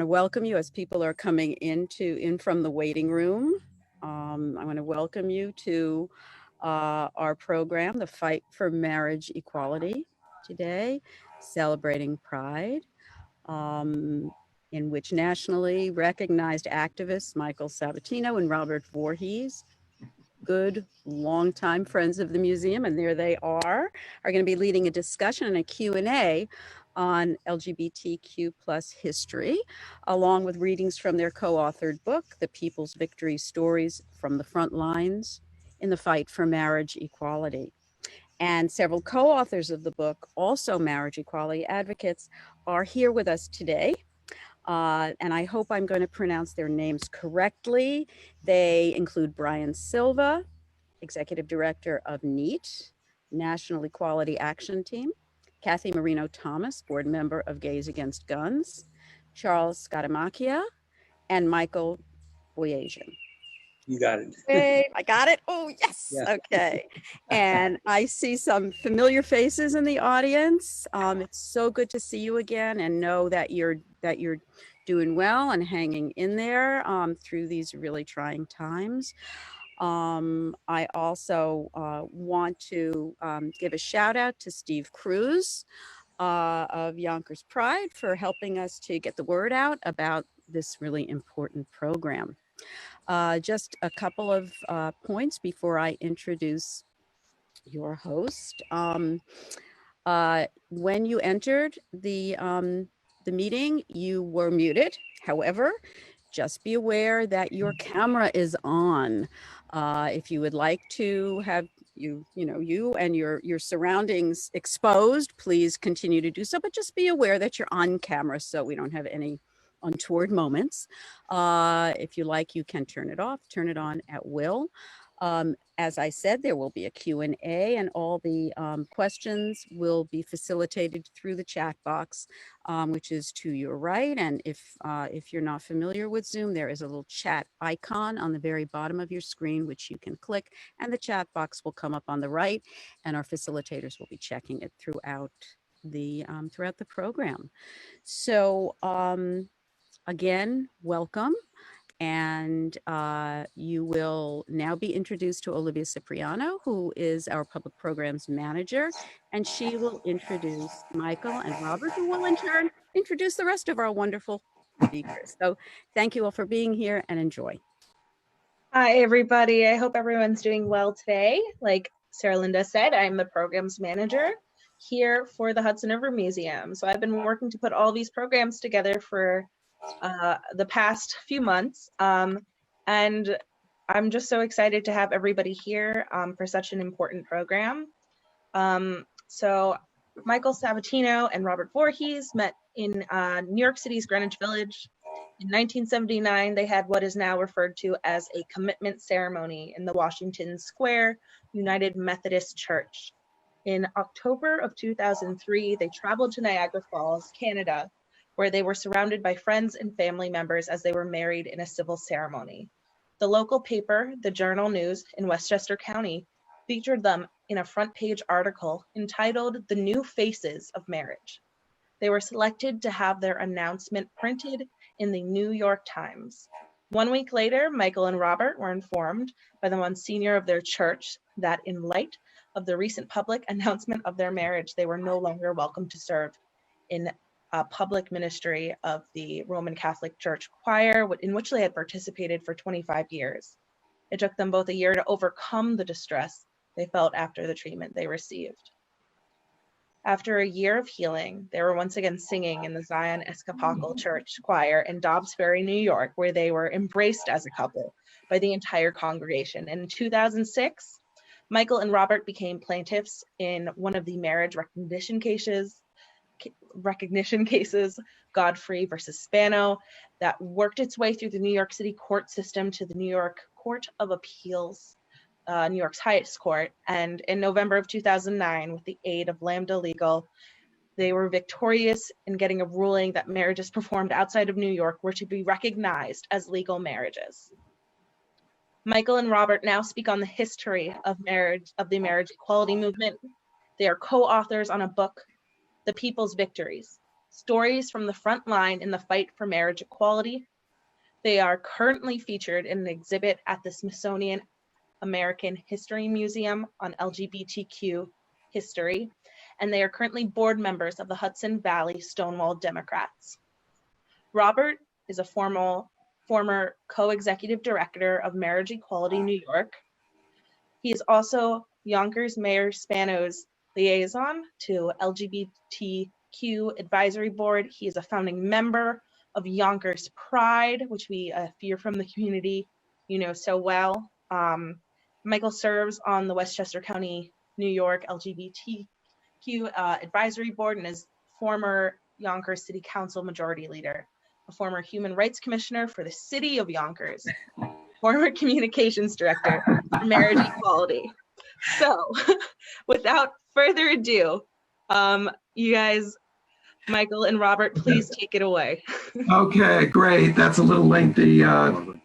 to welcome you as people are coming in from the waiting room. I want to welcome you to our program, The Fight for Marriage Equality, today, celebrating Pride, in which nationally recognized activists Michael Sabatino and Robert Voorheis, good longtime friends of the museum, and there they are going to be leading a discussion and a Q&A on LGBTQ plus history, along with readings from their co-authored book, The People's Victory: Stories from the Front Lines in the Fight for Marriage Equality. And several co-authors of the book, also marriage equality advocates, are here with us today. And I hope I'm going to pronounce their names correctly. They include Brian Silva, Executive Director of NEAT, National Equality Action Team; Cathy Marino Thomas, Board Member of Gays Against Guns; Charles Scatamacchia; and Michael Boyajian. You got it. Hey, I got it. Oh, yes. Yeah. Okay. And I see some familiar faces in the audience. It's so good to see you again and know that you're doing well and hanging in there through these really trying times. I also want to give a shout out to Steve Cruz of Yonkers Pride for helping us to get the word out about this really important program. Just a couple of points before I introduce your host. When you entered the meeting, you were muted. However, just be aware that your camera is on. If you would like to have you and your surroundings exposed, please continue to do so. But just be aware that you're on camera so we don't have any untoward moments. If you like, you can turn it off, turn it on at will. As I said, there will be a Q&A, and all the questions will be facilitated through the chat box, which is to your right. And if you're not familiar with Zoom, there is a little chat icon on the very bottom of your screen, which you can click, and the chat box will come up on the right, and our facilitators will be checking it throughout the program. So again, welcome. And you will now be introduced to Olivia Cipriano, who is our public programs manager, and she will introduce Michael and Robert, who will in turn introduce the rest of our wonderful speakers. So thank you all for being here and enjoy. Hi, everybody. I hope everyone's doing well today. Like Sarah Linda said, I'm the programs manager here for the Hudson River Museum. So I've been working to put all these programs together for the past few months, and I'm just so excited to have everybody here for such an important program. So Michael Sabatino and Robert Voorheis met in New York City's Greenwich Village. In 1979, they had what is now referred to as a commitment ceremony in the Washington Square United Methodist Church. In October of 2003, they traveled to Niagara Falls, Canada, where they were surrounded by friends and family members as they were married in a civil ceremony. The local paper, the Journal News in Westchester County, featured them in a front page article entitled "The New Faces of Marriage." They were selected to have their announcement printed in the New York Times. 1 week later, Michael and Robert were informed by the Monsignor of their church that in light of the recent public announcement of their marriage, they were no longer welcome to serve in public ministry of the Roman Catholic Church choir, in which they had participated for 25 years. It took them both a year to overcome the distress they felt after the treatment they received. After a year of healing, they were once again singing in the Zion Episcopal Church choir in Dobbs Ferry, New York, where they were embraced as a couple by the entire congregation. And in 2006, Michael and Robert became plaintiffs in one of the marriage recognition cases, Godfrey versus Spano, that worked its way through the New York City court system to the New York Court of Appeals, New York's highest court. And in November of 2009, with the aid of Lambda Legal, they were victorious in getting a ruling that marriages performed outside of New York were to be recognized as legal marriages. Michael and Robert now speak on the history of marriage, of the marriage equality movement. They are co-authors on a book, The People's Victories: Stories from the Front Line in the Fight for Marriage Equality. They are currently featured in an exhibit at the Smithsonian American History Museum on LGBTQ history, and they are currently board members of the Hudson Valley Stonewall Democrats. Robert is a former co-executive director of Marriage Equality New York. He is also Yonkers Mayor Spano's liaison to LGBTQ Advisory Board. He is a founding member of Yonkers Pride, which we, if you're from the community, you know so well. Michael serves on the Westchester County, New York LGBTQ Advisory Board and is former Yonkers City Council Majority Leader, a former Human Rights Commissioner for the City of Yonkers, former Communications Director for Marriage Equality. So, without further ado, you guys, Michael and Robert, please take it away. Okay, great. That's a little lengthy.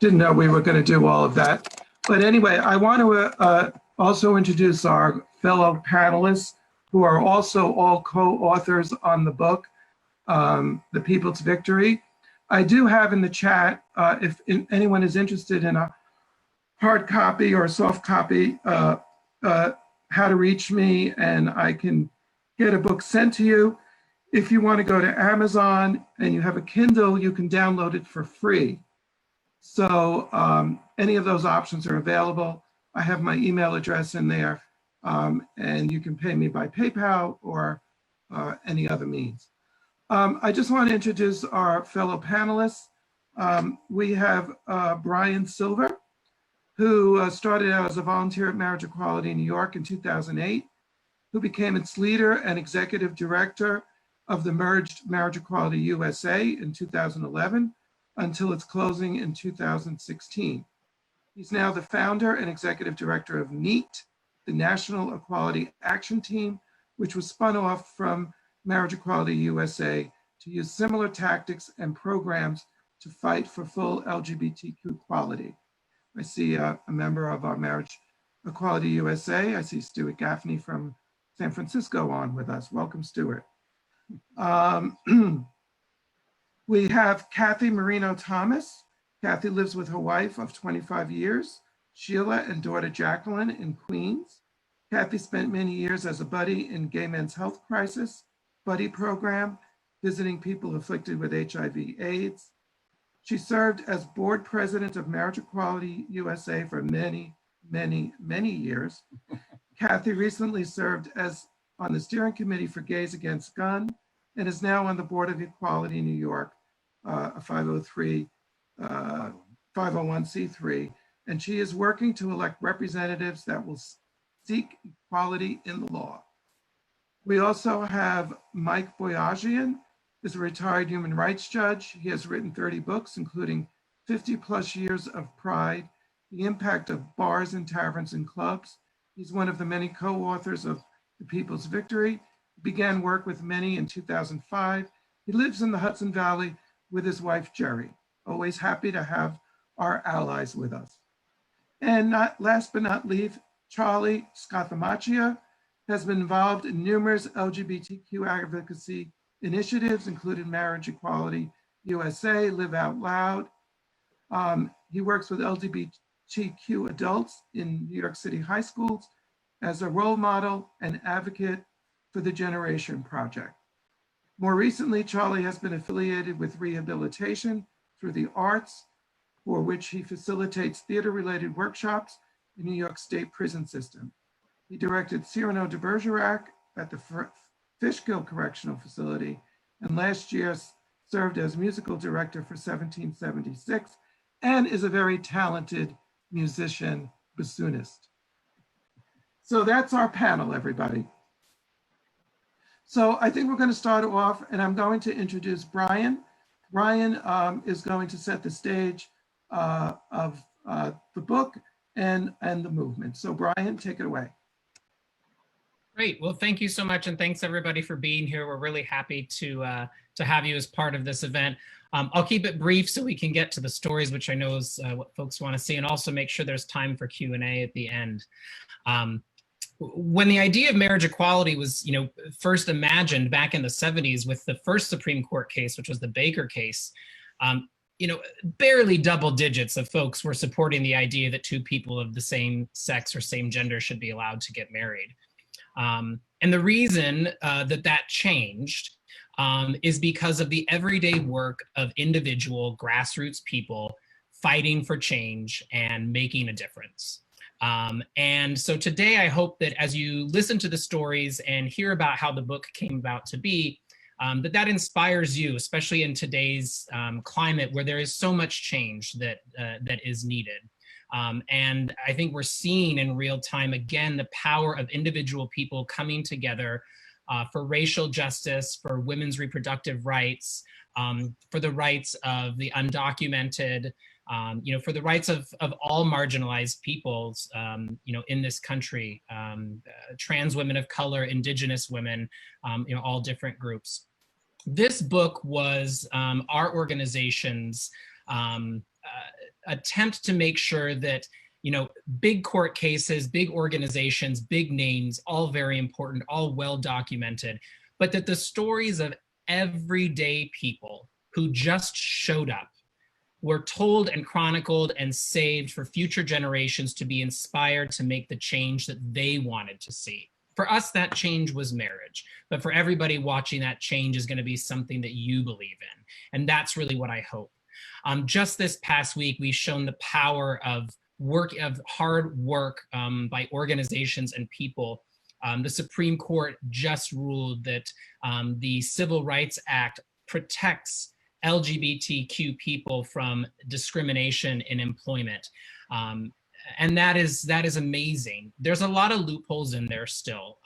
Didn't know we were going to do all of that. But anyway, I want to also introduce our fellow panelists who are also all co-authors on the book, The People's Victory. I do have in the chat, if anyone is interested in a hard copy or a soft copy, how to reach me, and I can get a book sent to you. If you want to go to Amazon and you have a Kindle, you can download it for free. So any of those options are available. I have my email address in there, and you can pay me by PayPal or any other means. I just want to introduce our fellow panelists. We have Brian Silva, who started out as a volunteer at Marriage Equality New York in 2008, who became its leader and executive director of the merged Marriage Equality USA in 2011 until its closing in 2016. He's now the founder and executive director of NEAT, the National Equality Action Team, which was spun off from Marriage Equality USA to use similar tactics and programs to fight for full LGBTQ equality. I see a member of our Marriage Equality USA. I see Stuart Gaffney from San Francisco on with us. Welcome, Stuart. We have Cathy Marino Thomas. Cathy lives with her wife of 25 years, Sheila, and daughter Jacqueline in Queens. Cathy spent many years as a buddy in Gay Men's Health Crisis Buddy Program, visiting people afflicted with HIV/AIDS. She served as board president of Marriage Equality USA for many, many, many years. Cathy recently served as on the steering committee for Gays Against Gun and is now on the board of Equality New York, a 501c3, and she is working to elect representatives that will seek equality in the law. We also have Mike Boyajian, is a retired human rights judge. He has written 30 books, including 50 plus years of Pride, the impact of bars and taverns and clubs. He's one of the many co-authors of The People's Victory. He began work with many in 2005. He lives in the Hudson Valley with his wife, Jerry. Always happy to have our allies with us. And last but not least, Charlie Scatamacchia has been involved in numerous LGBTQ advocacy initiatives, including Marriage Equality USA, Live Out Loud. He works with LGBTQ adults in New York City high schools as a role model and advocate for the Generation Project. More recently, Charlie has been affiliated with Rehabilitation Through the Arts, for which he facilitates theater-related workshops in New York State prison system. He directed Cyrano de Bergerac at the Fishkill Correctional Facility, and last year served as musical director for 1776, and is a very talented musician, bassoonist. So that's our panel, everybody. So I think we're going to start off, and I'm going to introduce Brian. Brian is going to set the stage of the book and the movement. So Brian, take it away. Great. Well, thank you so much. And thanks everybody for being here. We're really happy to have you as part of this event. I'll keep it brief so we can get to the stories, which I know is what folks want to see, and also make sure there's time for Q&A at the end. when the idea of marriage equality was, first imagined back in the 70s with the first Supreme Court case, which was the Baker case, barely double digits of folks were supporting the idea that two people of the same sex or same gender should be allowed to get married. And the reason that changed is because of the everyday work of individual grassroots people fighting for change and making a difference. And so today, I hope that as you listen to the stories and hear about how the book came about to be, that inspires you, especially in today's climate where there is so much change that is needed. And I think we're seeing in real time, again, the power of individual people coming together for racial justice, for women's reproductive rights, for the rights of the undocumented, for the rights of all marginalized peoples, in this country, trans women of color, indigenous women, all different groups. This book was our organization's attempt to make sure that, big court cases, big organizations, big names, all very important, all well documented, but that the stories of everyday people who just showed up were told and chronicled and saved for future generations to be inspired to make the change that they wanted to see. For us, that change was marriage, but for everybody watching, that change is going to be something that you believe in. And that's really what I hope. Just this past week, we've shown the power of hard work by organizations and people. The Supreme Court just ruled that the Civil Rights Act protects LGBTQ people from discrimination in employment. And that is amazing. There's a lot of loopholes in there still.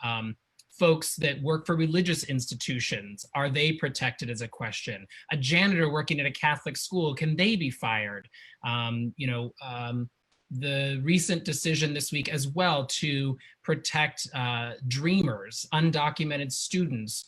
Folks that work for religious institutions, are they protected is a question. A janitor working at a Catholic school, can they be fired? The recent decision this week as well to protect dreamers, undocumented students,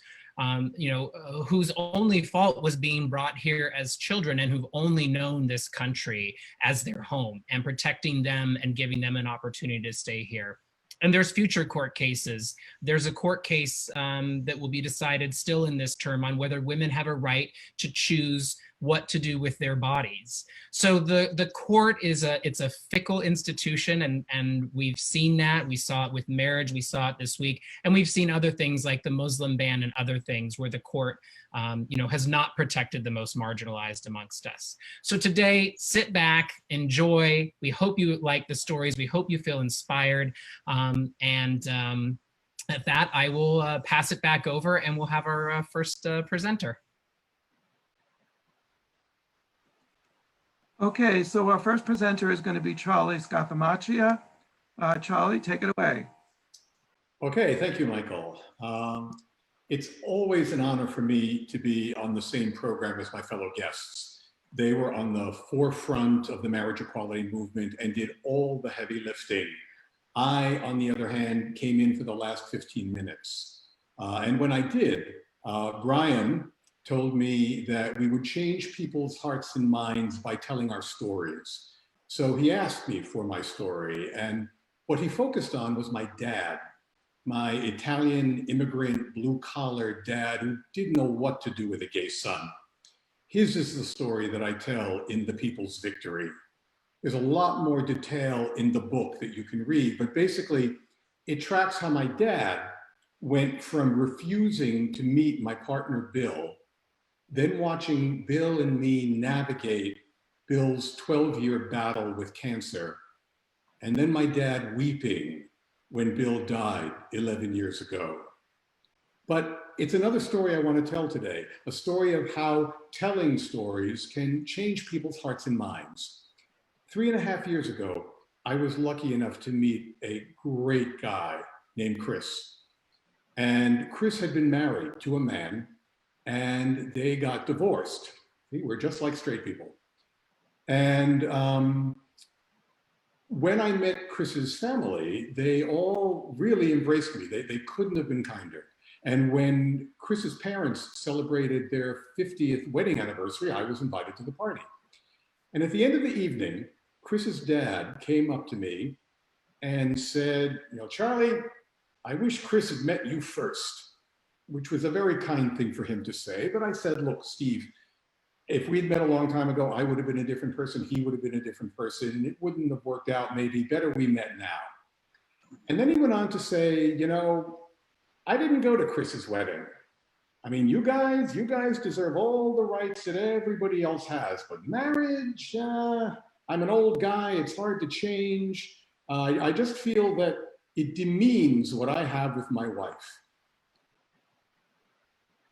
whose only fault was being brought here as children and who've only known this country as their home, and protecting them and giving them an opportunity to stay here. And there's future court cases. There's a court case that will be decided still in this term on whether women have a right to choose what to do with their bodies. So the court it's a fickle institution, and we've seen that. We saw it with marriage, we saw it this week, and we've seen other things like the Muslim ban and other things where the court has not protected the most marginalized amongst us. So today, sit back, enjoy. We hope you like the stories. We hope you feel inspired. At that, I will pass it back over, and we'll have our first presenter. Okay, so our first presenter is going to be Charlie Scatamacchia. Charlie, take it away. Okay, thank you, Michael. It's always an honor for me to be on the same program as my fellow guests. They were on the forefront of the marriage equality movement and did all the heavy lifting. I, on the other hand, came in for the last 15 minutes. And when I did, Brian told me that we would change people's hearts and minds by telling our stories. So he asked me for my story, and what he focused on was my dad, my Italian immigrant blue-collar dad who didn't know what to do with a gay son. His is the story that I tell in The People's Victory. There's a lot more detail in the book that you can read, but basically it tracks how my dad went from refusing to meet my partner, Bill, then watching Bill and me navigate Bill's 12-year battle with cancer, and then my dad weeping when Bill died 11 years ago. But it's another story I want to tell today, a story of how telling stories can change people's hearts and minds. 3.5 years ago, I was lucky enough to meet a great guy named Chris. And Chris had been married to a man, and they got divorced. They were just like straight people. And when I met Chris's family, they all really embraced me. They couldn't have been kinder. And when Chris's parents celebrated their 50th wedding anniversary, I was invited to the party. And at the end of the evening, Chris's dad came up to me and said, Charlie, I wish Chris had met you first, which was a very kind thing for him to say. But I said, look, Steve, if we'd met a long time ago, I would have been a different person. He would have been a different person. It wouldn't have worked out. Maybe better we met now. And then he went on to say, you know, I didn't go to Chris's wedding. I mean, you guys deserve all the rights that everybody else has, but marriage, I'm an old guy. It's hard to change. I just feel that it demeans what I have with my wife.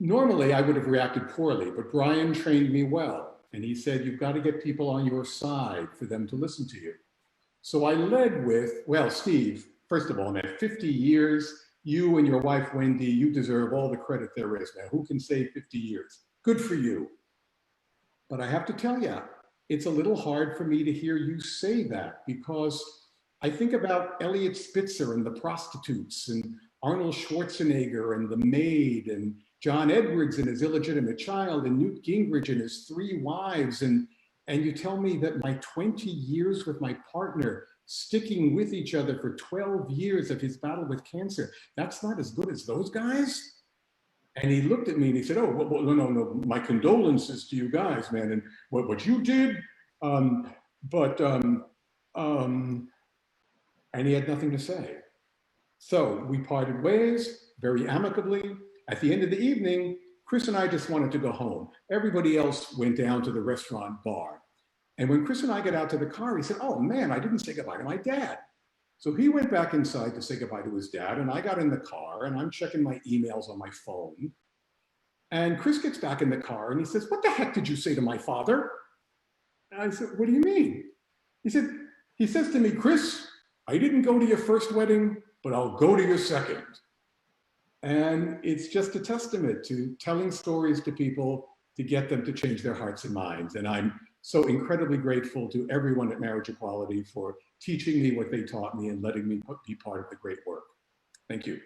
Normally, I would have reacted poorly, but Brian trained me well. And he said, you've got to get people on your side for them to listen to you. So I led with, well, Steve, first of all, man, 50 years, you and your wife, Wendy, you deserve all the credit there is. Now, who can say 50 years? Good for you. But I have to tell you, it's a little hard for me to hear you say that, because I think about Elliot Spitzer and the prostitutes, and Arnold Schwarzenegger and the maid, and John Edwards and his illegitimate child, and Newt Gingrich and his 3 wives. And you tell me that my 20 years with my partner, sticking with each other for 12 years of his battle with cancer, that's not as good as those guys? And he looked at me and he said, oh, well, no, my condolences to you guys, man, and what you did, and he had nothing to say. So we parted ways very amicably. At the end of the evening, Chris and I just wanted to go home. Everybody else went down to the restaurant bar. And when Chris and I got out to the car, he said, oh man, I didn't say goodbye to my dad. So he went back inside to say goodbye to his dad, and I got in the car and I'm checking my emails on my phone. And Chris gets back in the car and he says, what the heck did you say to my father? And I said, what do you mean? He says to me, Chris, I didn't go to your first wedding, but I'll go to your second. And it's just a testament to telling stories to people to get them to change their hearts and minds. And I'm so incredibly grateful to everyone at Marriage Equality for teaching me what they taught me and letting me be part of the great work. Thank you.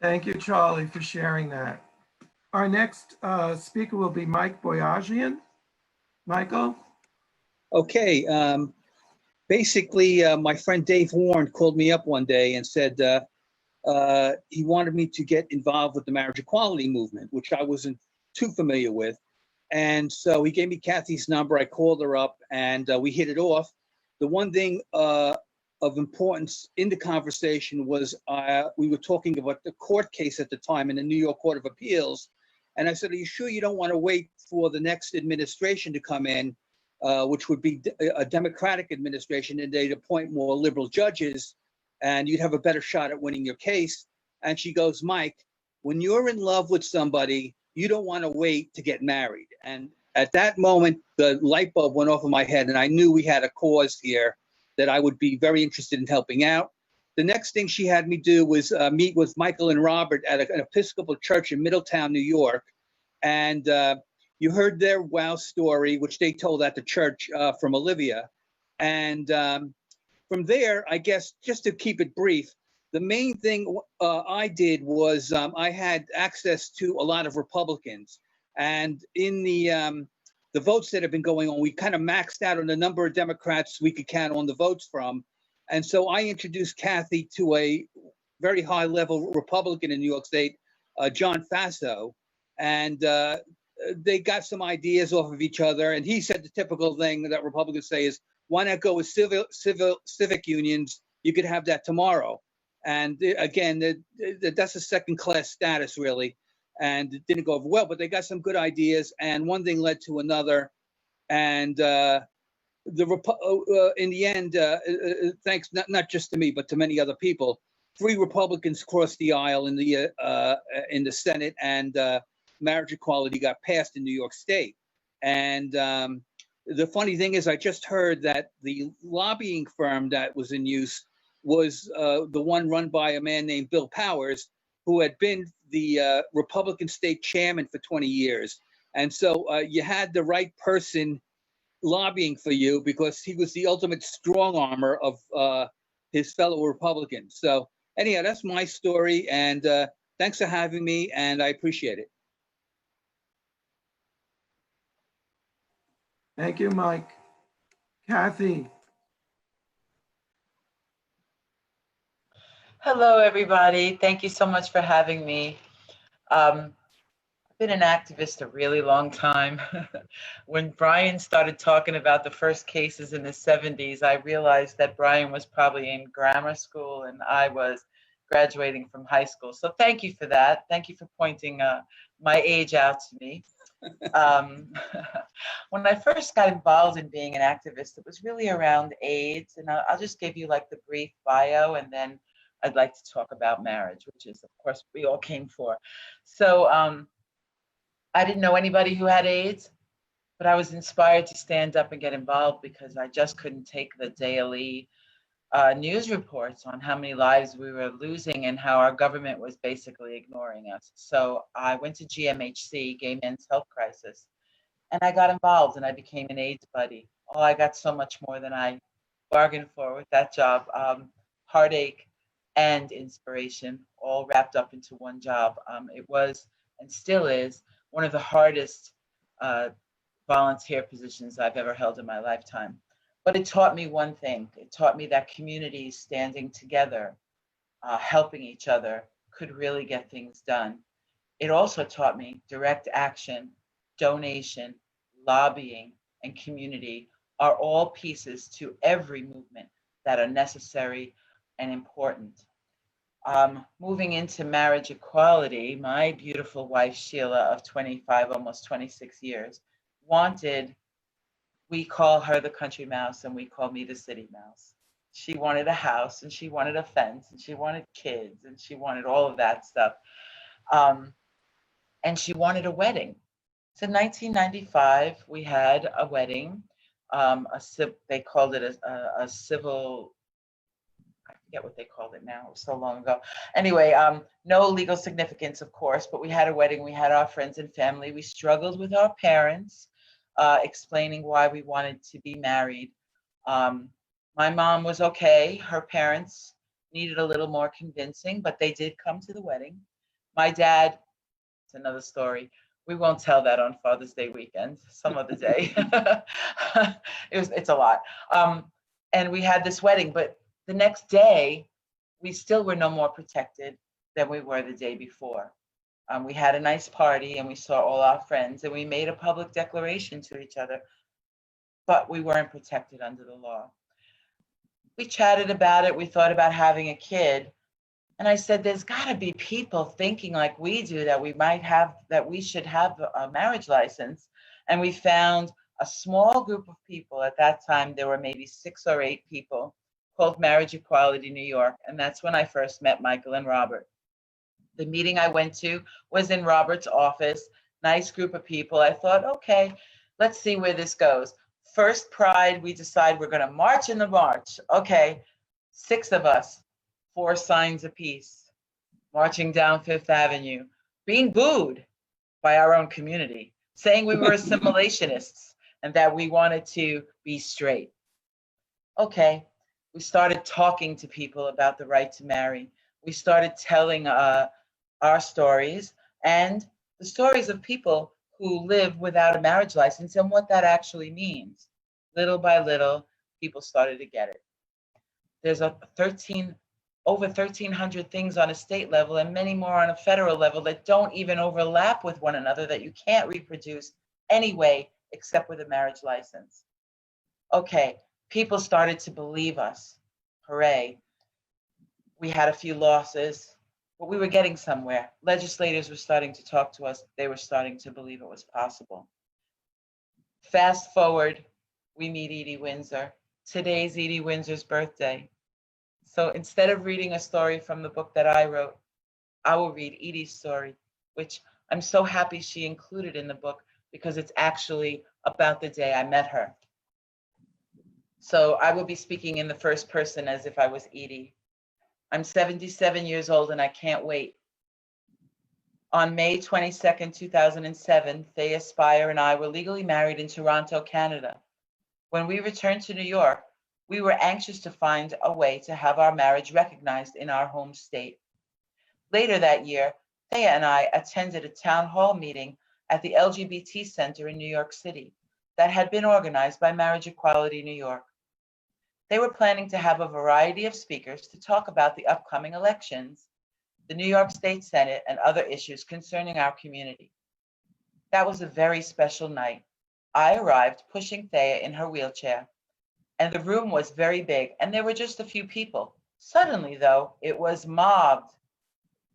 Thank you, Charlie, for sharing that. Our next speaker will be Mike Boyajian. Michael? Okay. Basically, my friend Dave Warren called me up one day and said he wanted me to get involved with the marriage equality movement, which I wasn't too familiar with. And so he gave me Cathy's number. I called her up and we hit it off. The one thing of importance in the conversation was we were talking about the court case at the time in the New York Court of Appeals. And I said, are you sure you don't want to wait for the next administration to come in, which would be a Democratic administration, and they'd appoint more liberal judges and you'd have a better shot at winning your case? And she goes, Mike, when you're in love with somebody, you don't want to wait to get married. And at that moment, the light bulb went off in my head and I knew we had a cause here that I would be very interested in helping out. The next thing she had me do was meet with Michael and Robert at an Episcopal church in Middletown, New York. And you heard their wow story, which they told at the church from Olivia. And from there, I guess, just to keep it brief, the main thing I did was I had access to a lot of Republicans. And in the votes that have been going on, we kind of maxed out on the number of Democrats we could count on the votes from. And so I introduced Cathy to a very high-level Republican in New York State, John Faso. And they got some ideas off of each other. And he said the typical thing that Republicans say is, why not go with civic unions? You could have that tomorrow. And again, that's a second-class status, really. And it didn't go over well, but they got some good ideas. And one thing led to another. And in the end, thanks not just to me, but to many other people, 3 Republicans crossed the aisle in the Senate, and marriage equality got passed in New York State. And the funny thing is, I just heard that the lobbying firm that was in use was the one run by a man named Bill Powers, who had been the Republican state chairman for 20 years. And so you had the right person lobbying for you because he was the ultimate strong armor of his fellow Republicans. So anyhow, that's my story. And thanks for having me, and I appreciate it. Thank you, Mike. Cathy? Hello, everybody. Thank you so much for having me. I've been an activist a really long time. When Brian started talking about the first cases in the 70s, I realized that Brian was probably in grammar school and I was graduating from high school. So thank you for that. Thank you for pointing my age out to me. When I first got involved in being an activist, it was really around AIDS. And I'll just give you like the brief bio, and then I'd like to talk about marriage, which is, of course, we all came for. So I didn't know anybody who had AIDS, but I was inspired to stand up and get involved because I just couldn't take the daily news reports on how many lives we were losing and how our government was basically ignoring us. So I went to GMHC, Gay Men's Health Crisis, and I got involved and I became an AIDS buddy. Oh, I got so much more than I bargained for with that job. Heartache and inspiration all wrapped up into one job. It was and still is one of the hardest volunteer positions I've ever held in my lifetime. But it taught me one thing. It taught me that communities standing together, helping each other, could really get things done. It also taught me direct action, donation, lobbying, and community are all pieces to every movement that are necessary and important. Moving into marriage equality, my beautiful wife, Sheila, of 25, almost 26 years, we call her the country mouse and we call me the city mouse. She wanted a house and she wanted a fence and she wanted kids and she wanted all of that stuff. And she wanted a wedding. So 1995, we had a wedding. They called it a civil, I forget what they called it now, it was so long ago. Anyway, no legal significance, of course, but we had a wedding. We had our friends and family. We struggled with our parents, explaining why we wanted to be married. My mom was okay. Her parents needed a little more convincing, but they did come to the wedding. My dad, it's another story. We won't tell that on Father's Day weekend, some other day. It's a lot. And we had this wedding, but the next day, we still were no more protected than we were the day before. We had a nice party and we saw all our friends and we made a public declaration to each other, but we weren't protected under the law. We chatted about it. We thought about having a kid. And I said, there's got to be people thinking like we do that we should have a marriage license. And we found a small group of people. At that time, there were maybe 6 or 8 people, called Marriage Equality New York. And that's when I first met Michael and Robert. The meeting I went to was in Robert's office, nice group of people. I thought, okay, let's see where this goes. First Pride, we decide we're going to march in the march. Okay, 6 of us, 4 signs apiece, marching down Fifth Avenue, being booed by our own community, saying we were assimilationists and that we wanted to be straight. Okay, we started talking to people about the right to marry. We started telling our stories and the stories of people who live without a marriage license and what that actually means. Little by little, people started to get it. There's over 1,300 things on a state level and many more on a federal level that don't even overlap with one another, that you can't reproduce anyway except with a marriage license. Okay, people started to believe us. Hooray. We had a few losses, but we were getting somewhere. Legislators were starting to talk to us. They were starting to believe it was possible. Fast forward, we meet Edie Windsor. Today's Edie Windsor's birthday. So instead of reading a story from the book that I wrote, I will read Edie's story, which I'm so happy she included in the book because it's actually about the day I met her. So I will be speaking in the first person as if I was Edie. I'm 77 years old and I can't wait. On May 22nd, 2007, Thea Spire and I were legally married in Toronto, Canada. When we returned to New York, we were anxious to find a way to have our marriage recognized in our home state. Later that year, Thea and I attended a town hall meeting at the LGBT Center in New York City that had been organized by Marriage Equality New York. They were planning to have a variety of speakers to talk about the upcoming elections, the New York State Senate, and other issues concerning our community. That was a very special night. I arrived pushing Thea in her wheelchair, and the room was very big, and there were just a few people. Suddenly, though, it was mobbed.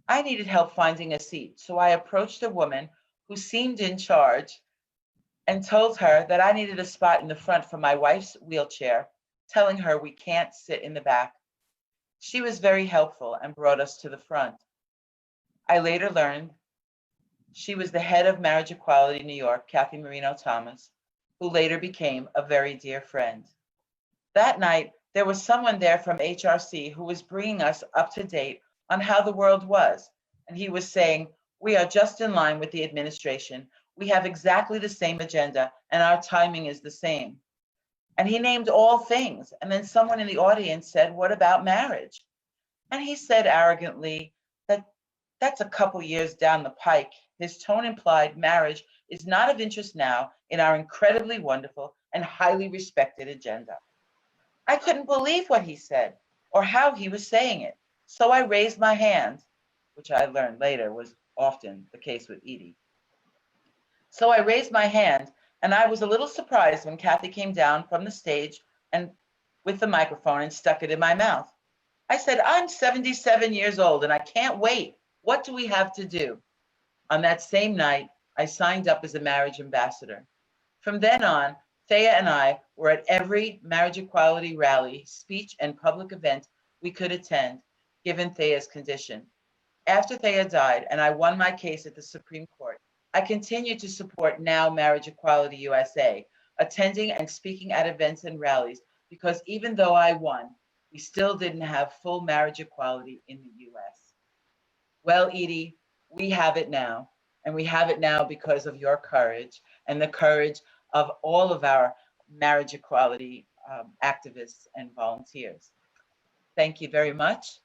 I needed help finding a seat, so I approached a woman who seemed in charge and told her that I needed a spot in the front for my wife's wheelchair, telling her we can't sit in the back. She was very helpful and brought us to the front. I later learned she was the head of Marriage Equality New York, Cathy Marino Thomas, who later became a very dear friend. That night, there was someone there from HRC who was bringing us up to date on how the world was. And he was saying, we are just in line with the administration. We have exactly the same agenda and our timing is the same. And he named all things. And then someone in the audience said, what about marriage? And he said arrogantly that that's a couple years down the pike. His tone implied marriage is not of interest now in our incredibly wonderful and highly respected agenda. I couldn't believe what he said or how he was saying it. So I raised my hand, which I learned later was often the case with Edie. So I raised my hand, and I was a little surprised when Cathy came down from the stage and with the microphone and stuck it in my mouth. I said, I'm 77 years old and I can't wait. What do we have to do? On that same night, I signed up as a marriage ambassador. From then on, Thea and I were at every marriage equality rally, speech, and public event we could attend, given Thea's condition. After Thea died and I won my case at the Supreme Court, I continued to support Now Marriage Equality USA, attending and speaking at events and rallies, because even though I won, we still didn't have full marriage equality in the US. Well, Edie, we have it now, and we have it now because of your courage and the courage of all of our marriage equality activists and volunteers. Thank you very much.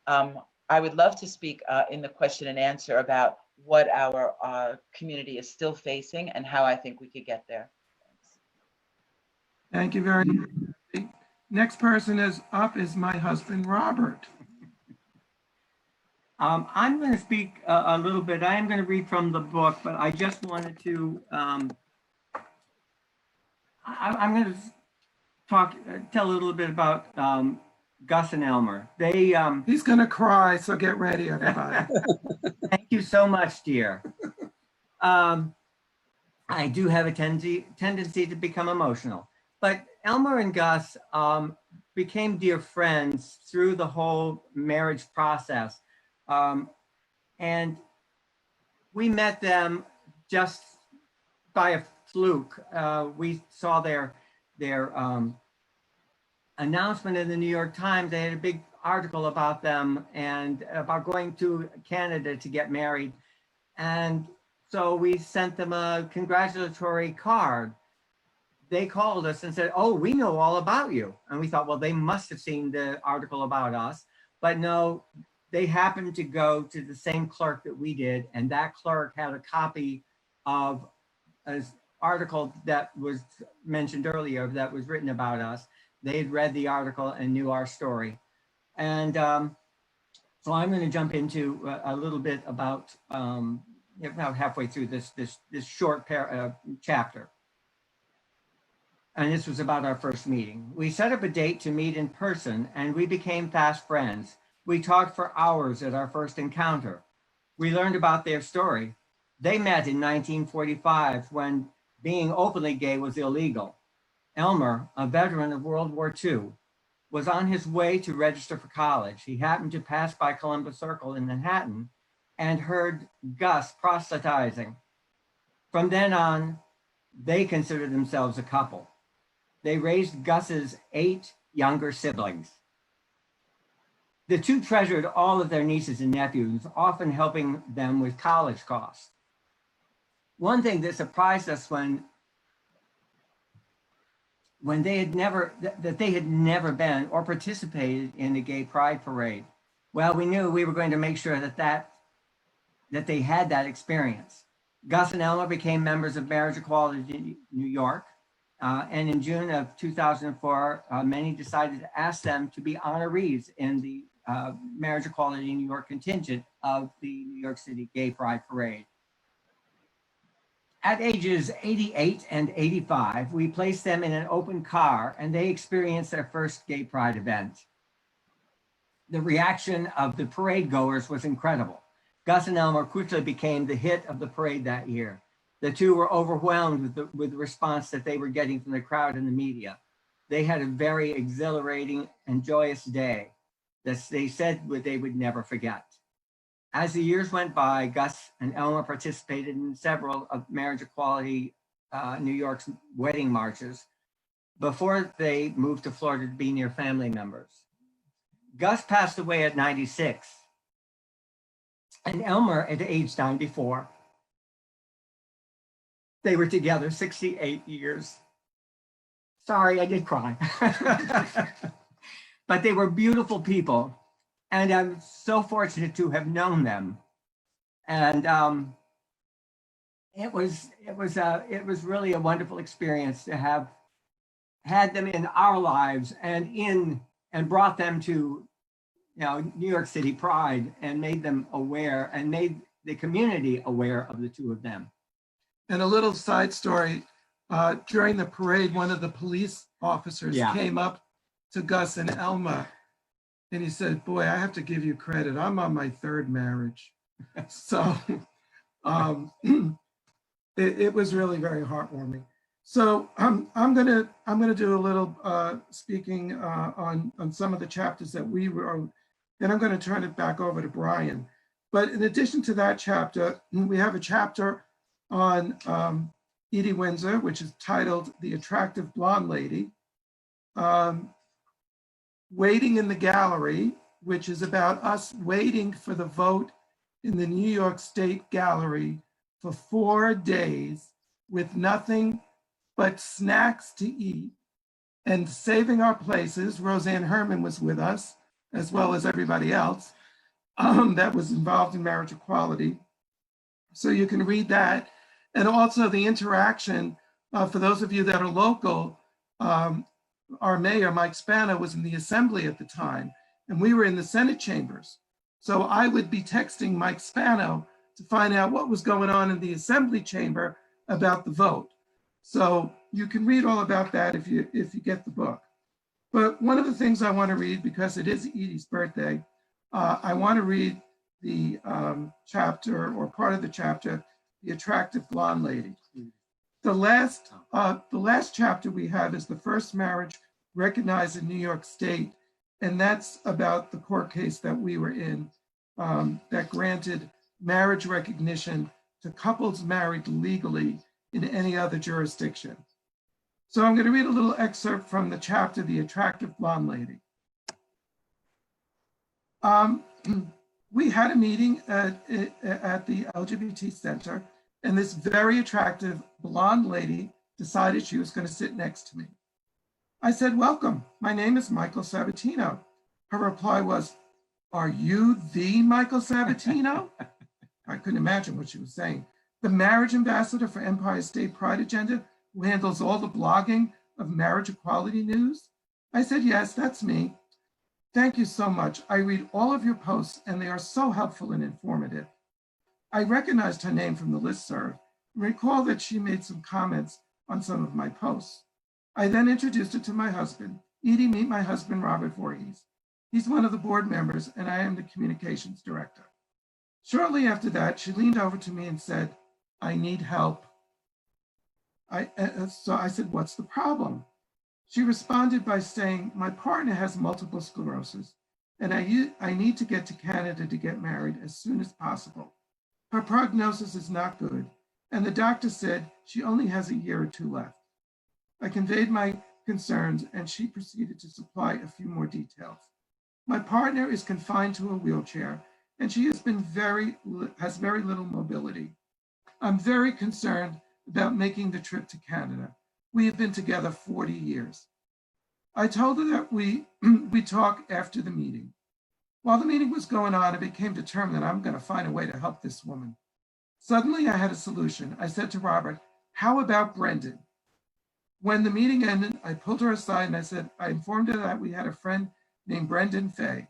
I would love to speak in the question and answer about what our community is still facing and how I think we could get there. Thanks. Thank you very much. The next person is up is my husband, Robert. I'm going to speak a little bit. I am going to read from the book, but I just wanted to, I'm going to tell a little bit about Gus and Elmer. They He's going to cry, so get ready, everybody. Thank you so much, dear. I do have a tendency to become emotional, but Elmer and Gus became dear friends through the whole marriage process. And we met them just by a fluke. We saw their announcement in the New York Times. They had a big article about them and about going to Canada to get married. And so we sent them a congratulatory card. They called us and said, oh, we know all about you. And we thought, well, they must have seen the article about us. But no, they happened to go to the same clerk that we did. And that clerk had a copy of an article that was mentioned earlier that was written about us. They had read the article and knew our story. And so I'm going to jump into a little bit about about halfway through this short chapter. And this was about our first meeting. We set up a date to meet in person and we became fast friends. We talked for hours at our first encounter. We learned about their story. They met in 1945 when being openly gay was illegal. Elmer, a veteran of World War II, was on his way to register for college. He happened to pass by Columbus Circle in Manhattan and heard Gus proselytizing. From then on, they considered themselves a couple. They raised Gus's 8 younger siblings. The two treasured all of their nieces and nephews, often helping them with college costs. One thing that surprised us when they had never been or participated in a gay pride parade. Well, we knew we were going to make sure that they had that experience. Gus and Elmer became members of Marriage Equality in New York, And in June of 2004, many decided to ask them to be honorees in the Marriage Equality New York contingent of the New York City Gay Pride Parade. At ages 88 and 85, we placed them in an open car and they experienced their first Gay Pride event. The reaction of the parade goers was incredible. Gus and Elmer quickly became the hit of the parade that year. The two were overwhelmed with the response that they were getting from the crowd and the media. They had a very exhilarating and joyous day that they said they would never forget. As the years went by, Gus and Elmer participated in several of Marriage Equality New York's wedding marches before they moved to Florida to be near family members. Gus passed away at 96 and Elmer at age 94. They were together 68 years. Sorry, I did cry. But they were beautiful people. And I'm so fortunate to have known them. And it was really a wonderful experience to have had them in our lives and brought them to, New York City Pride and made them aware and made the community aware of the two of them. And a little side story, during the parade, one of the police officers came up to Gus and Elma and he said, "Boy, I have to give you credit. I'm on my third marriage." So it was really very heartwarming. So I'm gonna do a little speaking on some of the chapters that we wrote. Then I'm gonna turn it back over to Brian. But in addition to that chapter, we have a chapter on Edie Windsor, which is titled "The Attractive Blonde Lady." Waiting in the Gallery, which is about us waiting for the vote in the New York State Gallery for 4 days with nothing but snacks to eat and saving our places. Roseanne Herman was with us, as well as everybody else that was involved in marriage equality. So you can read that. And also the interaction, for those of you that are local, our mayor, Mike Spano, was in the assembly at the time, and we were in the Senate chambers. So I would be texting Mike Spano to find out what was going on in the assembly chamber about the vote. So you can read all about that if you get the book. But one of the things I want to read, because it is Edie's birthday, I want to read the chapter, or part of the chapter, "The Attractive Blonde Lady." The last chapter we have is the first marriage recognized in New York State, and that's about the court case that we were in that granted marriage recognition to couples married legally in any other jurisdiction. So I'm going to read a little excerpt from the chapter, "The Attractive Blonde Lady." We had a meeting at the LGBT Center, and this very attractive blonde lady decided she was going to sit next to me. I said, "Welcome, my name is Michael Sabatino." Her reply was, "Are you the Michael Sabatino?" I couldn't imagine what she was saying. "The marriage ambassador for Empire State Pride Agenda, who handles all the blogging of marriage equality news?" I said, "Yes, that's me." "Thank you so much. I read all of your posts and they are so helpful and informative." I recognized her name from the listserv and recall that she made some comments on some of my posts. I then introduced her to my husband. "Edie, meet my husband, Robert Voorheis. He's one of the board members and I am the communications director." Shortly after that, she leaned over to me and said, "I need help." So I said, "What's the problem?" She responded by saying, "My partner has multiple sclerosis and I need to get to Canada to get married as soon as possible. Her prognosis is not good, and the doctor said she only has a year or two left." I conveyed my concerns and she proceeded to supply a few more details. "My partner is confined to a wheelchair and she has very little mobility. I'm very concerned about making the trip to Canada. We have been together 40 years. I told her that we talk after the meeting. While the meeting was going on, I became determined that I'm going to find a way to help this woman. Suddenly, I had a solution. I said to Robert, "How about Brendan?" When the meeting ended, I pulled her aside and I said, I informed her that we had a friend named Brendan Fay.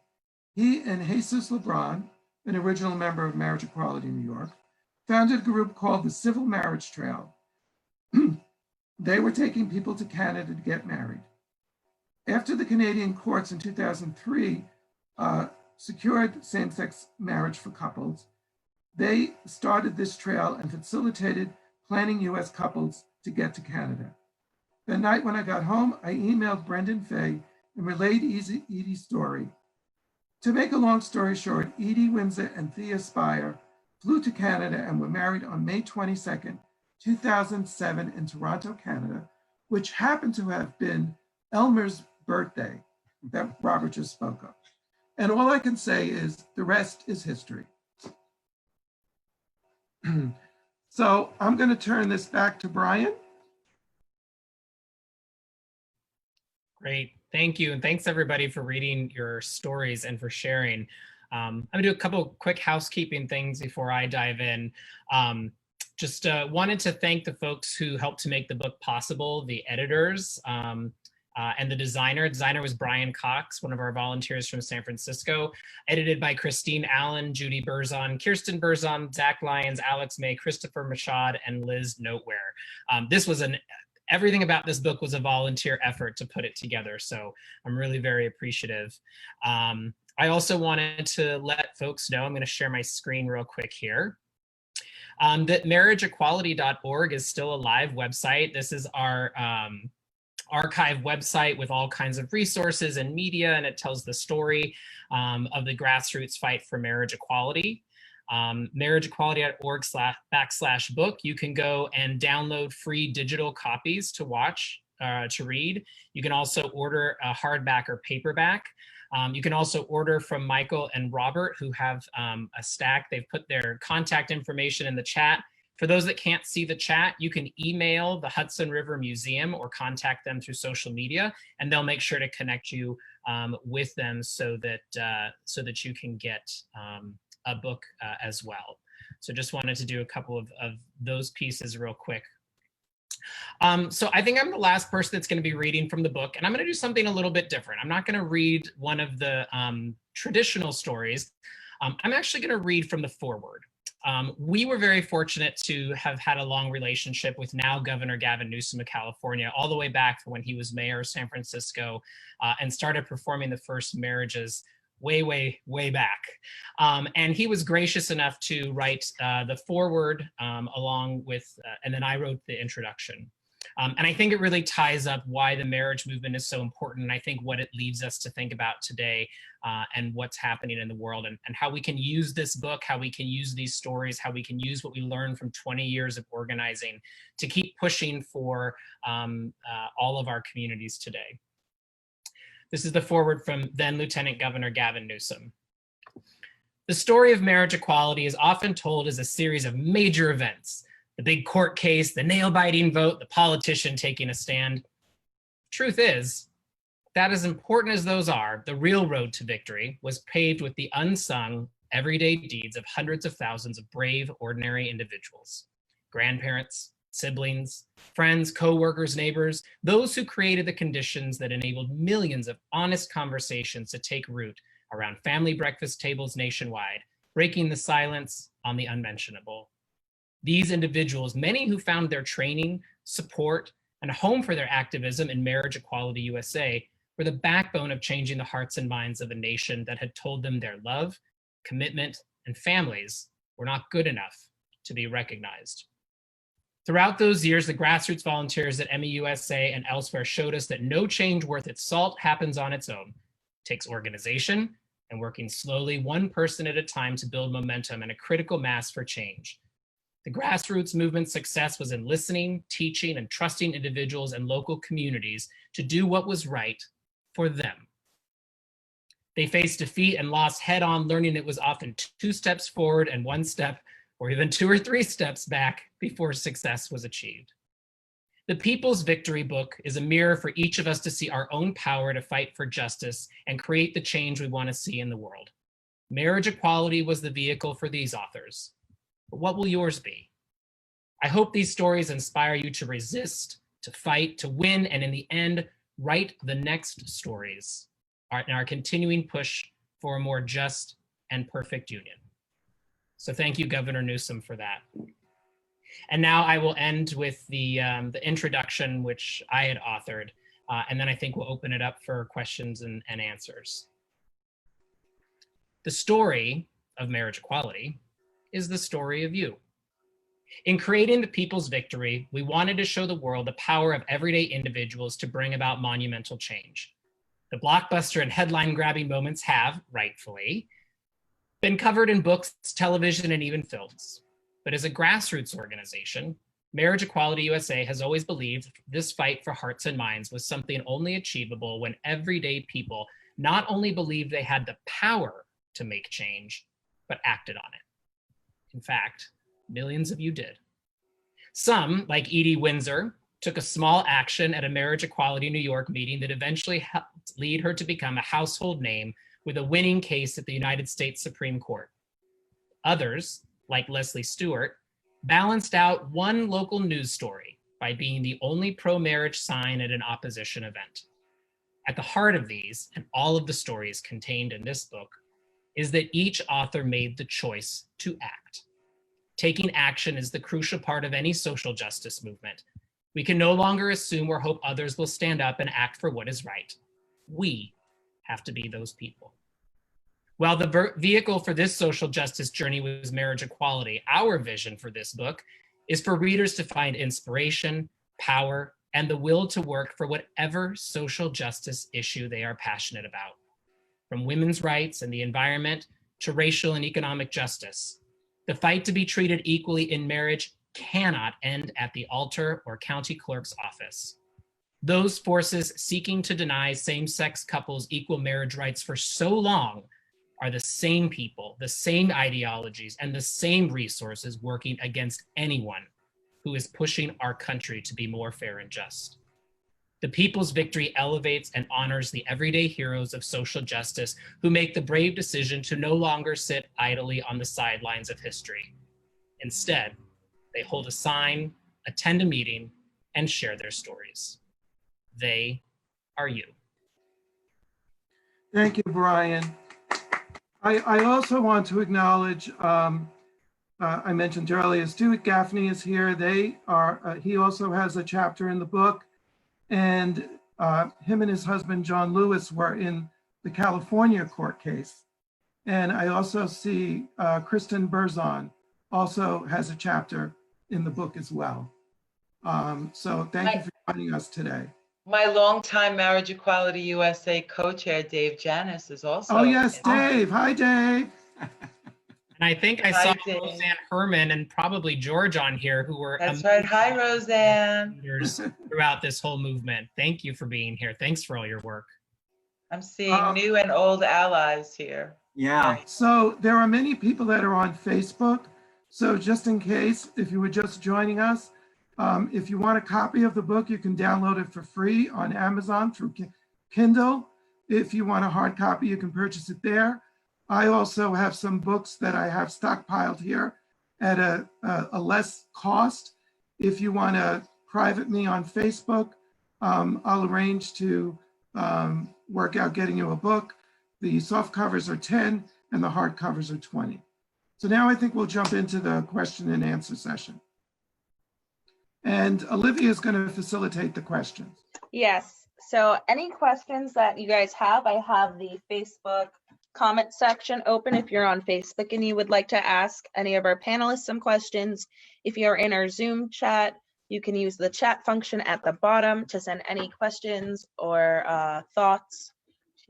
He and Jesus LeBron, an original member of Marriage Equality New York, founded a group called the Civil Marriage Trail. They were taking people to Canada to get married. After the Canadian courts in 2003 secured same-sex marriage for couples, they started this trail and facilitated planning US couples to get to Canada. That night when I got home, I emailed Brendan Fay and relayed Edie's story. To make a long story short, Edie Windsor and Thea Spire flew to Canada and were married on May 22nd, 2007 in Toronto, Canada, which happened to have been Elmer's birthday that Robert just spoke of. And all I can say is the rest is history. So I'm going to turn this back to Brian. Great, thank you. And thanks everybody for reading your stories and for sharing. I'm gonna do a couple quick housekeeping things before I dive in. Just wanted to thank the folks who helped to make the book possible, the editors and the designer. The designer was Brian Cox, one of our volunteers from San Francisco, edited by Christine Allen, Judy Berzon, Kirsten Berzon, Zach Lyons, Alex May, Christopher Machad, and Liz Noteware. This was everything about this book was a volunteer effort to put it together, so I'm really very appreciative. I also wanted to let folks know, I'm going to share my screen real quick here, that marriageequality.org is still a live website. This is our archive website with all kinds of resources and media, and it tells the story of the grassroots fight for marriage equality. marriageequality.org/book. You can go and download free digital copies to watch, to read. You can also order a hardback or paperback. You can also order from Michael and Robert, who have a stack. They've put their contact information in the chat. For those that can't see the chat, you can email the Hudson River Museum or contact them through social media, and they'll make sure to connect you with them so that you can get a book as well. So just wanted to do a couple of those pieces real quick. So I think I'm the last person that's going to be reading from the book, and I'm going to do something a little bit different. I'm not going to read one of the traditional stories. I'm actually going to read from the foreword. We were very fortunate to have had a long relationship with now Governor Gavin Newsom of California, all the way back from when he was mayor of San Francisco and started performing the first marriages way back. And he was gracious enough to write the foreword along with, and then I wrote the introduction. And I think it really ties up why the marriage movement is so important, and I think what it leads us to think about today and what's happening in the world, and how we can use this book, how we can use these stories, how we can use what we learned from 20 years of organizing to keep pushing for all of our communities today. This is the foreword from then Lieutenant Governor Gavin Newsom. The story of marriage equality is often told as a series of major events: the big court case, the nail-biting vote, the politician taking a stand. Truth is, that as important as those are, the real road to victory was paved with the unsung, everyday deeds of hundreds of thousands of brave, ordinary individuals. Grandparents, siblings, friends, co-workers, neighbors, those who created the conditions that enabled millions of honest conversations to take root around family breakfast tables nationwide, breaking the silence on the unmentionable. These individuals, many who found their training, support, and a home for their activism in Marriage Equality USA, were the backbone of changing the hearts and minds of a nation that had told them their love, commitment, and families were not good enough to be recognized. Throughout those years, the grassroots volunteers at MEUSA and elsewhere showed us that no change worth its salt happens on its own. It takes organization and working slowly, one person at a time, to build momentum and a critical mass for change. The grassroots movement's success was in listening, teaching, and trusting individuals and local communities to do what was right for them. They faced defeat and lost head on, learning it was often 2 steps forward and 1 step, or even 2 or 3 steps back before success was achieved. The People's Victory Book is a mirror for each of us to see our own power to fight for justice and create the change we want to see in the world. Marriage equality was the vehicle for these authors. But what will yours be? I hope these stories inspire you to resist, to fight, to win, and in the end, write the next stories in our continuing push for a more just and perfect union. So thank you, Governor Newsom, for that. And now I will end with the introduction, which I had authored, and then I think we'll open it up for questions and answers. The story of marriage equality is the story of you. In creating the People's Victory, we wanted to show the world the power of everyday individuals to bring about monumental change. The blockbuster and headline-grabbing moments have, rightfully, been covered in books, television, and even films. But as a grassroots organization, Marriage Equality USA has always believed this fight for hearts and minds was something only achievable when everyday people not only believed they had the power to make change, but acted on it. In fact, millions of you did. Some, like Edie Windsor, took a small action at a Marriage Equality New York meeting that eventually helped lead her to become a household name with a winning case at the United States Supreme Court. Others, like Leslie Stewart, balanced out one local news story by being the only pro-marriage sign at an opposition event. At the heart of these, and all of the stories contained in this book, is that each author made the choice to act. Taking action is the crucial part of any social justice movement. We can no longer assume or hope others will stand up and act for what is right. We have to be those people. While the vehicle for this social justice journey was marriage equality, our vision for this book is for readers to find inspiration, power, and the will to work for whatever social justice issue they are passionate about. From women's rights and the environment to racial and economic justice, the fight to be treated equally in marriage cannot end at the altar or county clerk's office. Those forces seeking to deny same-sex couples equal marriage rights for so long are the same people, the same ideologies, and the same resources working against anyone who is pushing our country to be more fair and just. The People's Victory elevates and honors the everyday heroes of social justice who make the brave decision to no longer sit idly on the sidelines of history. Instead, they hold a sign, attend a meeting, and share their stories. They are you. Thank you, Brian. I also want to acknowledge, I mentioned earlier, Stuart Gaffney is here. He also has a chapter in the book, and him and his husband, John Lewis, were in the California court case. And I also see Kristen Berzon also has a chapter in the book as well. So thank you for joining us today. My longtime Marriage Equality USA co-chair, Dave Janis, is also. Oh yes, Dave. Hi, Dave. And I think I saw Roseanne Herman and probably George on here who were That's right. Hi, Roseanne. leaders throughout this whole movement. Thank you for being here. Thanks for all your work. I'm seeing new and old allies here. Yeah. So there are many people that are on Facebook. So just in case, if you were just joining us, if you want a copy of the book, you can download it for free on Amazon through Kindle. If you want a hard copy, you can purchase it there. I also have some books that I have stockpiled here at a less cost. If you want to private me on Facebook, I'll arrange to work out getting you a book. The soft covers are 10 and the hard covers are 20. So now I think we'll jump into the question and answer session. And Olivia is going to facilitate the questions. Yes. So any questions that you guys have, I have the Facebook comment section open if you're on Facebook and you would like to ask any of our panelists some questions. If you're in our Zoom chat, you can use the chat function at the bottom to send any questions or thoughts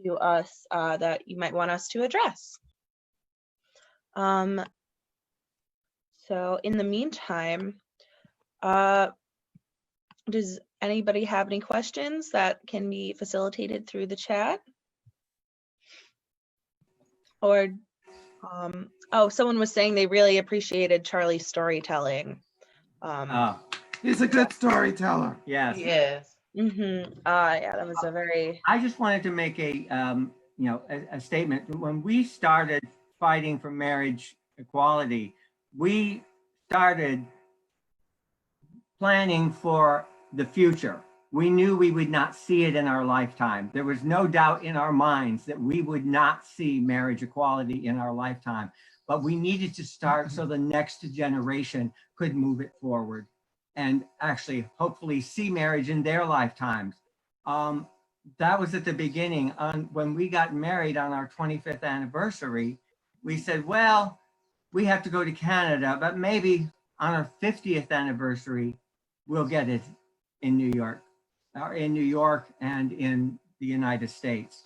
to us that you might want us to address. So in the meantime, does anybody have any questions that can be facilitated through the chat? Or, oh, someone was saying they really appreciated Charlie's storytelling. He's a good storyteller. Yes. Yes. Mm-hmm. Yeah, that was a very. I just wanted to make a statement. When we started fighting for marriage equality, we started planning for the future. We knew we would not see it in our lifetime. There was no doubt in our minds that we would not see marriage equality in our lifetime, but we needed to start so the next generation could move it forward and actually hopefully see marriage in their lifetimes. That was at the beginning. When we got married on our 25th anniversary, we said, well, we have to go to Canada, but maybe on our 50th anniversary, we'll get it in New York and in the United States.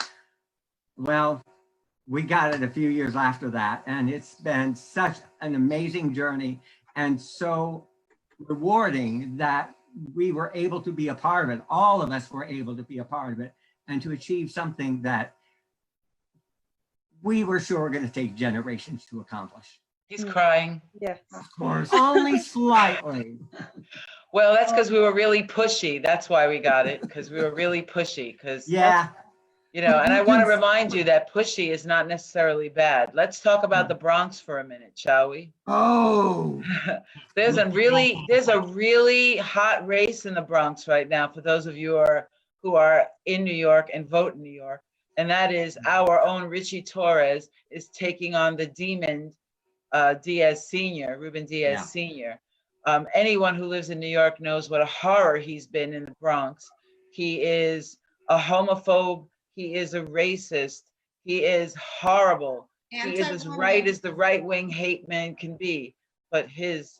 Well, we got it a few years after that, and it's been such an amazing journey and so rewarding that we were able to be a part of it. All of us were able to be a part of it and to achieve something that we were sure were going to take generations to accomplish. He's crying. Yes. Of course. Only slightly. Well, that's because we were really pushy. That's why we got it, because we were really pushy. Because Yeah. you know, and I want to remind you that pushy is not necessarily bad. Let's talk about the Bronx for a minute, shall we? Oh, There's a really hot race in the Bronx right now for those of you who are in New York and vote in New York. And that is our own Richie Torres is taking on the demon Diaz Sr., Ruben Diaz Sr. Anyone who lives in New York knows what a horror he's been in the Bronx. He is a homophobe. He is a racist. He is horrible. He is as right as the right-wing hate man can be. But his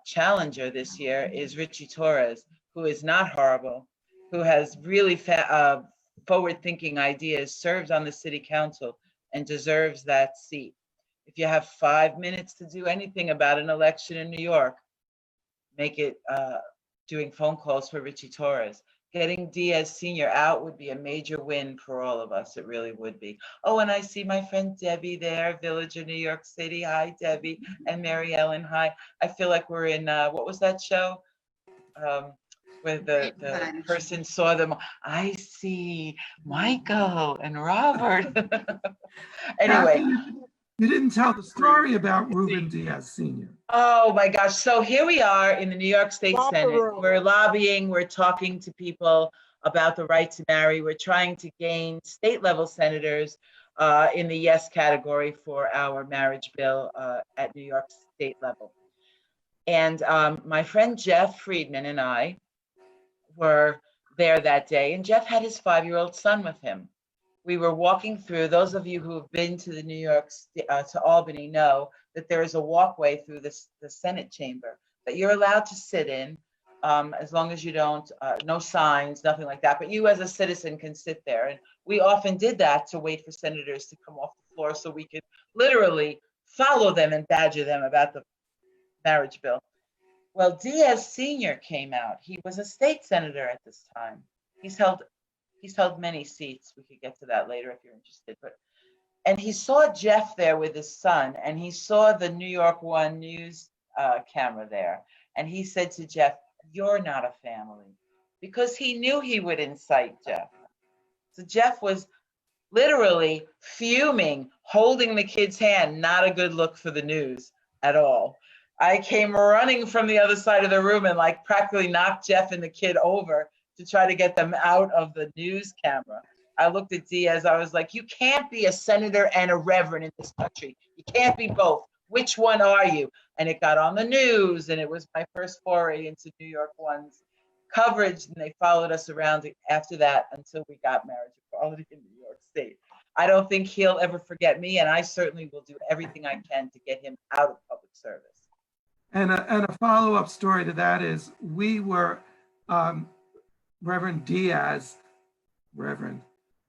challenger this year is Richie Torres, who is not horrible, who has really forward-thinking ideas, serves on the city council, and deserves that seat. If you have 5 minutes to do anything about an election in New York, make it doing phone calls for Richie Torres. Getting Diaz Sr. out would be a major win for all of us. It really would be. Oh, and I see my friend Debbie there, Villager, New York City. Hi, Debbie. And Mary Ellen, hi. I feel like we're in, what was that show? Where the person saw them. I see Michael and Robert. Anyway. Cathy, you didn't tell the story about Ruben Diaz Sr. Oh my gosh. So here we are in the New York State Senate. We're lobbying, we're talking to people about the right to marry. We're trying to gain state level senators in the yes category for our marriage bill at New York State level. And my friend Jeff Friedman and I were there that day, and Jeff had his 5-year-old son with him. We were walking through, those of you who have been to the New York, to Albany know that there is a walkway through the Senate chamber that you're allowed to sit in as long as you don't, no signs, nothing like that. But you as a citizen can sit there. And we often did that to wait for senators to come off the floor so we could literally follow them and badger them about the marriage bill. Well, Diaz Sr. came out. He was a state senator at this time. He's held many seats. We could get to that later if you're interested. And he saw Jeff there with his son, and he saw the New York One News camera there. And he said to Jeff, "You're not a family," because he knew he would incite Jeff. So Jeff was literally fuming, holding the kid's hand. Not a good look for the news at all. I came running from the other side of the room and like practically knocked Jeff and the kid over to try to get them out of the news camera. I looked at Diaz, I was like, you can't be a senator and a reverend in this country. You can't be both. Which one are you? And it got on the news, and it was my first foray into New York One's coverage, and they followed us around after that until we got marriage equality in New York State. I don't think he'll ever forget me, and I certainly will do everything I can to get him out of public service. And a follow-up story to that is we were, Reverend Diaz,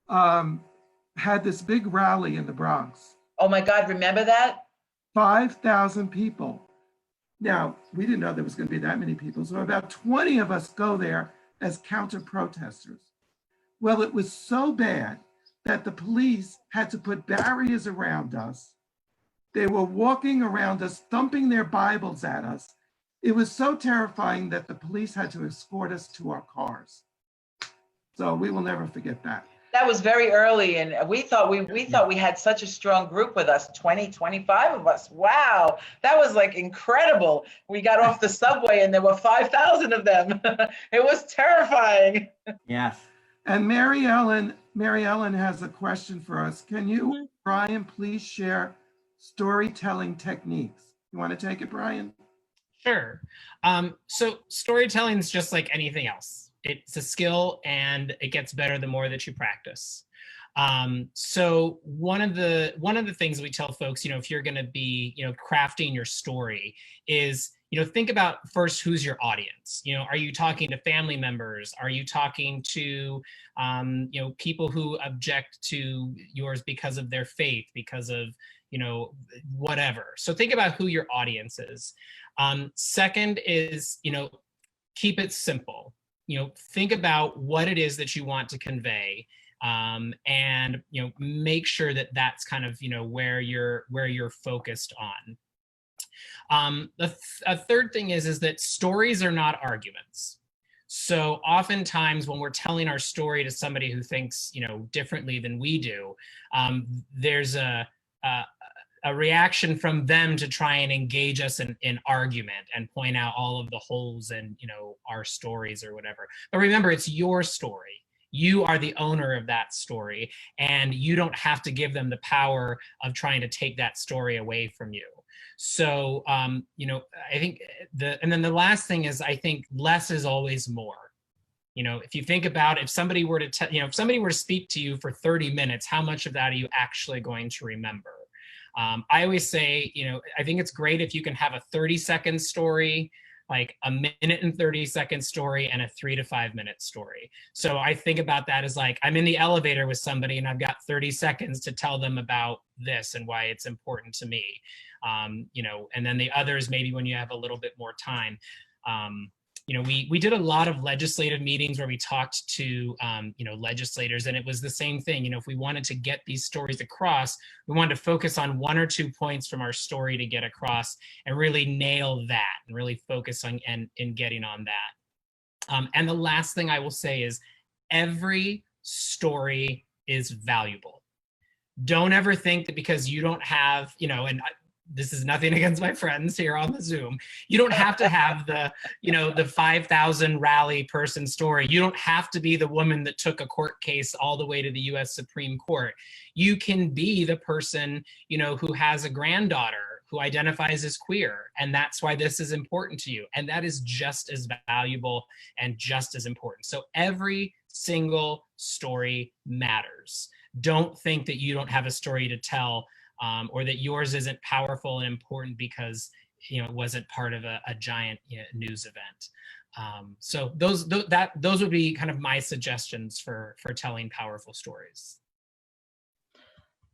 had this big rally in the Bronx. Oh my God, remember that? 5,000 people. Now, we didn't know there was going to be that many people, so about 20 of us go there as counter-protesters. Well, it was so bad that the police had to put barriers around us. They were walking around us, thumping their Bibles at us. It was so terrifying that the police had to escort us to our cars. So we will never forget that. That was very early, and we thought we had such a strong group with us, 20, 25 of us. Wow, that was like incredible. We got off the subway and there were 5,000 of them. It was terrifying. Yes. And Mary Ellen has a question for us. Can you, Brian, please share storytelling techniques? You want to take it, Brian? Sure. So storytelling is just like anything else. It's a skill, and it gets better the more that you practice. So one of the things we tell folks, if you're going to be, crafting your story, is, think about first, who's your audience. Are you talking to family members? Are you talking to, people who object to yours because of their faith, because of, whatever. So think about who your audience is. Second is, keep it simple. Think about what it is that you want to convey, and make sure that that's kind of where you're focused on. A third thing is that stories are not arguments. So oftentimes when we're telling our story to somebody who thinks differently than we do, there's a reaction from them to try and engage us in argument and point out all of the holes in our stories or whatever. But remember, it's your story. You are the owner of that story, and you don't have to give them the power of trying to take that story away from you. So I think and then the last thing is, I think less is always more. If you think about, if somebody were to if somebody were to speak to you for 30 minutes, how much of that are you actually going to remember? I always say, I think it's great if you can have a 30-second story, like a minute and 30-second story, and a 3 to 5 minute story. So I think about that as like, I'm in the elevator with somebody and I've got 30 seconds to tell them about this and why it's important to me. And then the others, maybe when you have a little bit more time. We did a lot of legislative meetings where we talked to, legislators, and it was the same thing. If we wanted to get these stories across, we wanted to focus on 1 or 2 points from our story to get across and really nail that and really focus on in getting on that. And the last thing I will say is, every story is valuable. Don't ever think that because you don't have, this is nothing against my friends here on the Zoom, you don't have to have the 5,000 rally person story. You don't have to be the woman that took a court case all the way to the US Supreme Court. You can be the person, who has a granddaughter who identifies as queer, and that's why this is important to you. And that is just as valuable and just as important. So every single story matters. Don't think that you don't have a story to tell, or that yours isn't powerful and important because it wasn't part of a giant news event. So those would be kind of my suggestions for telling powerful stories.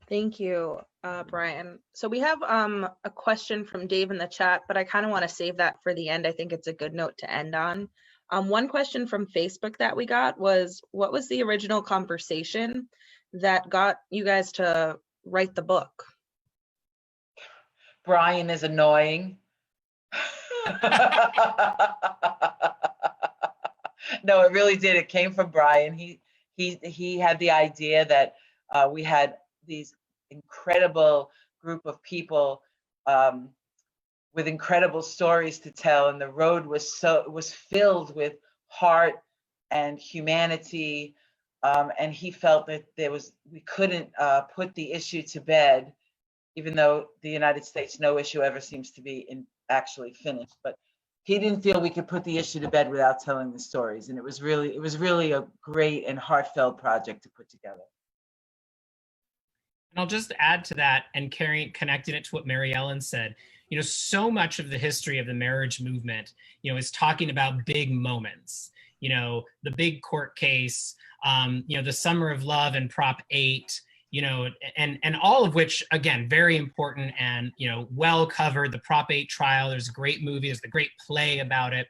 Thank you, Brian. So we have a question from Dave in the chat, but I kind of want to save that for the end. I think it's a good note to end on. One question from Facebook that we got was, what was the original conversation that got you guys to write the book? Brian is annoying. No, it really did. It came from Brian. He had the idea that we had these incredible group of people with incredible stories to tell, and the road was filled with heart and humanity, and he felt that we couldn't put the issue to bed, even though the United States, no issue ever seems to be actually finished. But he didn't feel we could put the issue to bed without telling the stories, and it was really a great and heartfelt project to put together. And I'll just add to that, and connecting it to what Mary Ellen said. So much of the history of the marriage movement, is talking about big moments. The big court case, the Summer of Love and Prop 8, and all of which, again, very important and, well covered. The Prop 8 trial, there's a great movie, there's a great play about it.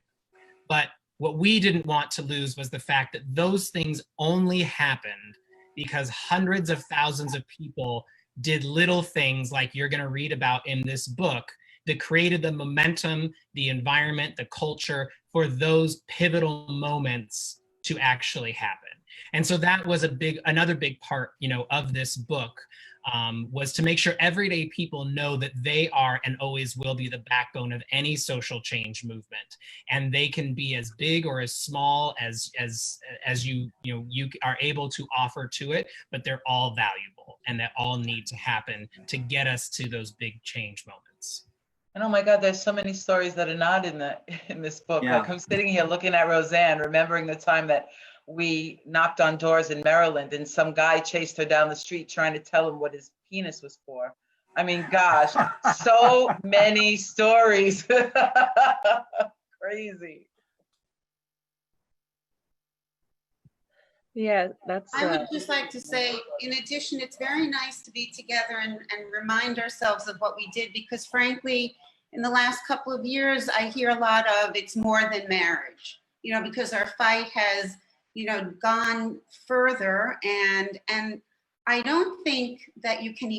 But what we didn't want to lose was the fact that those things only happened because hundreds of thousands of people did little things like you're going to read about in this book that created the momentum, the environment, the culture for those pivotal moments to actually happen. And so that was another big part, of this book, was to make sure everyday people know that they are and always will be the backbone of any social change movement, and they can be as big or as small as you are able to offer to it, but they're all valuable, and that all need to happen to get us to those big change moments. And oh my God, there's so many stories that are not in this book. Yeah. Like I'm sitting here looking at Roseanne, remembering the time that we knocked on doors in Maryland and some guy chased her down the street trying to tell him what his penis was for. I mean, gosh, so many stories. Crazy. Yeah, that's. I would just like to say, in addition, it's very nice to be together and remind ourselves of what we did, because frankly, in the last couple of years, I hear a lot of it's more than marriage, because our fight has, gone further, and I don't think that you can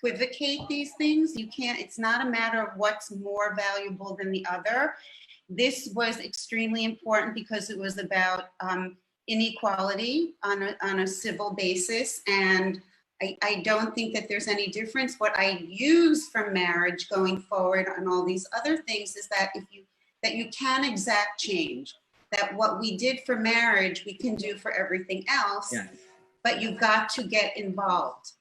equivocate these things. You can't, it's not a matter of what's more valuable than the other. This was extremely important because it was about inequality on a civil basis, and I don't think that there's any difference. What I use from marriage going forward on all these other things is that that you can exact change, that what we did for marriage we can do for everything else. Yes. But you've got to get involved,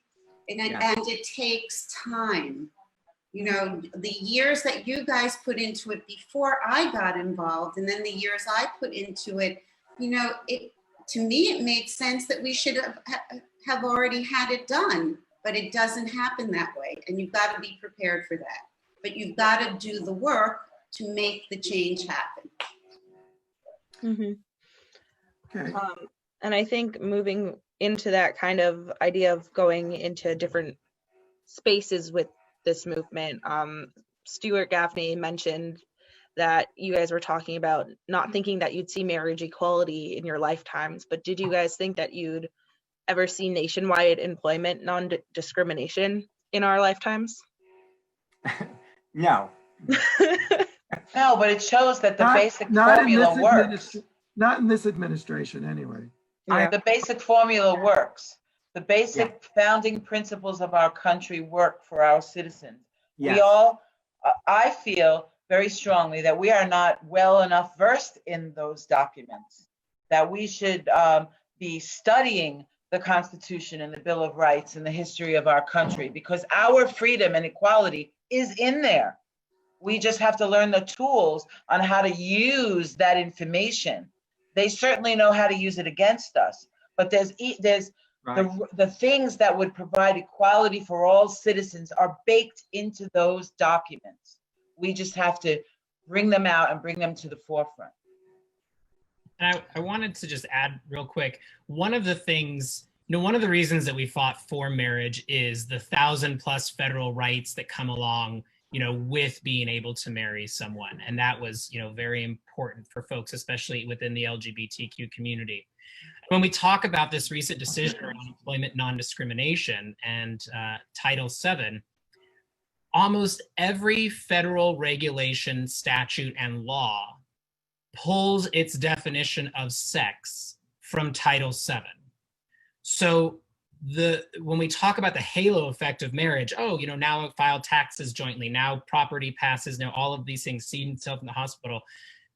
and it takes time. The years that you guys put into it before I got involved, and then the years I put into it, to me, it made sense that we should have already had it done, but it doesn't happen that way. And you've got to be prepared for that. But you've got to do the work to make the change happen. Mm-hmm. Okay. And I think moving into that kind of idea of going into different spaces with this movement, Stuart Gaffney mentioned that you guys were talking about not thinking that you'd see marriage equality in your lifetimes, but did you guys think that you'd ever see nationwide employment non-discrimination in our lifetimes? No. No, but it shows that the basic formula works. Not in this administration, anyway. Yeah. The basic formula works. The basic founding principles of our country work for our citizens. Yes. We all, I feel very strongly that we are not well enough versed in those documents, that we should be studying the Constitution and the Bill of Rights and the history of our country, because our freedom and equality is in there. We just have to learn the tools on how to use that information. They certainly know how to use it against us, but there's right. The things that would provide equality for all citizens are baked into those documents. We just have to bring them out and bring them to the forefront. And I wanted to just add real quick, one of the things, one of the reasons that we fought for marriage is the 1,000+ federal rights that come along, with being able to marry someone. And that was, very important for folks, especially within the LGBTQ community. When we talk about this recent decision around employment non-discrimination and Title VII, almost every federal regulation, statute, and law pulls its definition of sex from Title VII. So when we talk about the halo effect of marriage, now file taxes jointly, now property passes, now all of these things see itself in the hospital.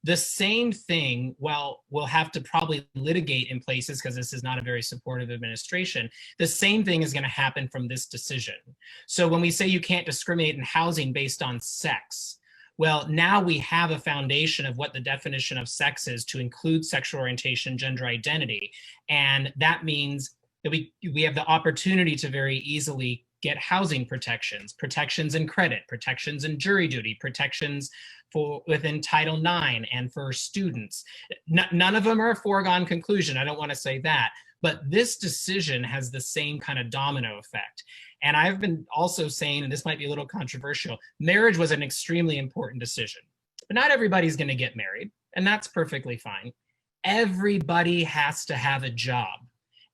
The same thing, well, we'll have to probably litigate in places because this is not a very supportive administration. The same thing is going to happen from this decision. So when we say you can't discriminate in housing based on sex, well, now we have a foundation of what the definition of sex is to include sexual orientation, gender identity. And that means that we have the opportunity to very easily get housing protections in credit, protections in jury duty, protections within Title IX and for students. None of them are a foregone conclusion. I don't want to say that, but this decision has the same kind of domino effect. And I've been also saying, and this might be a little controversial, marriage was an extremely important decision, but not everybody's going to get married, and that's perfectly fine. Everybody has to have a job.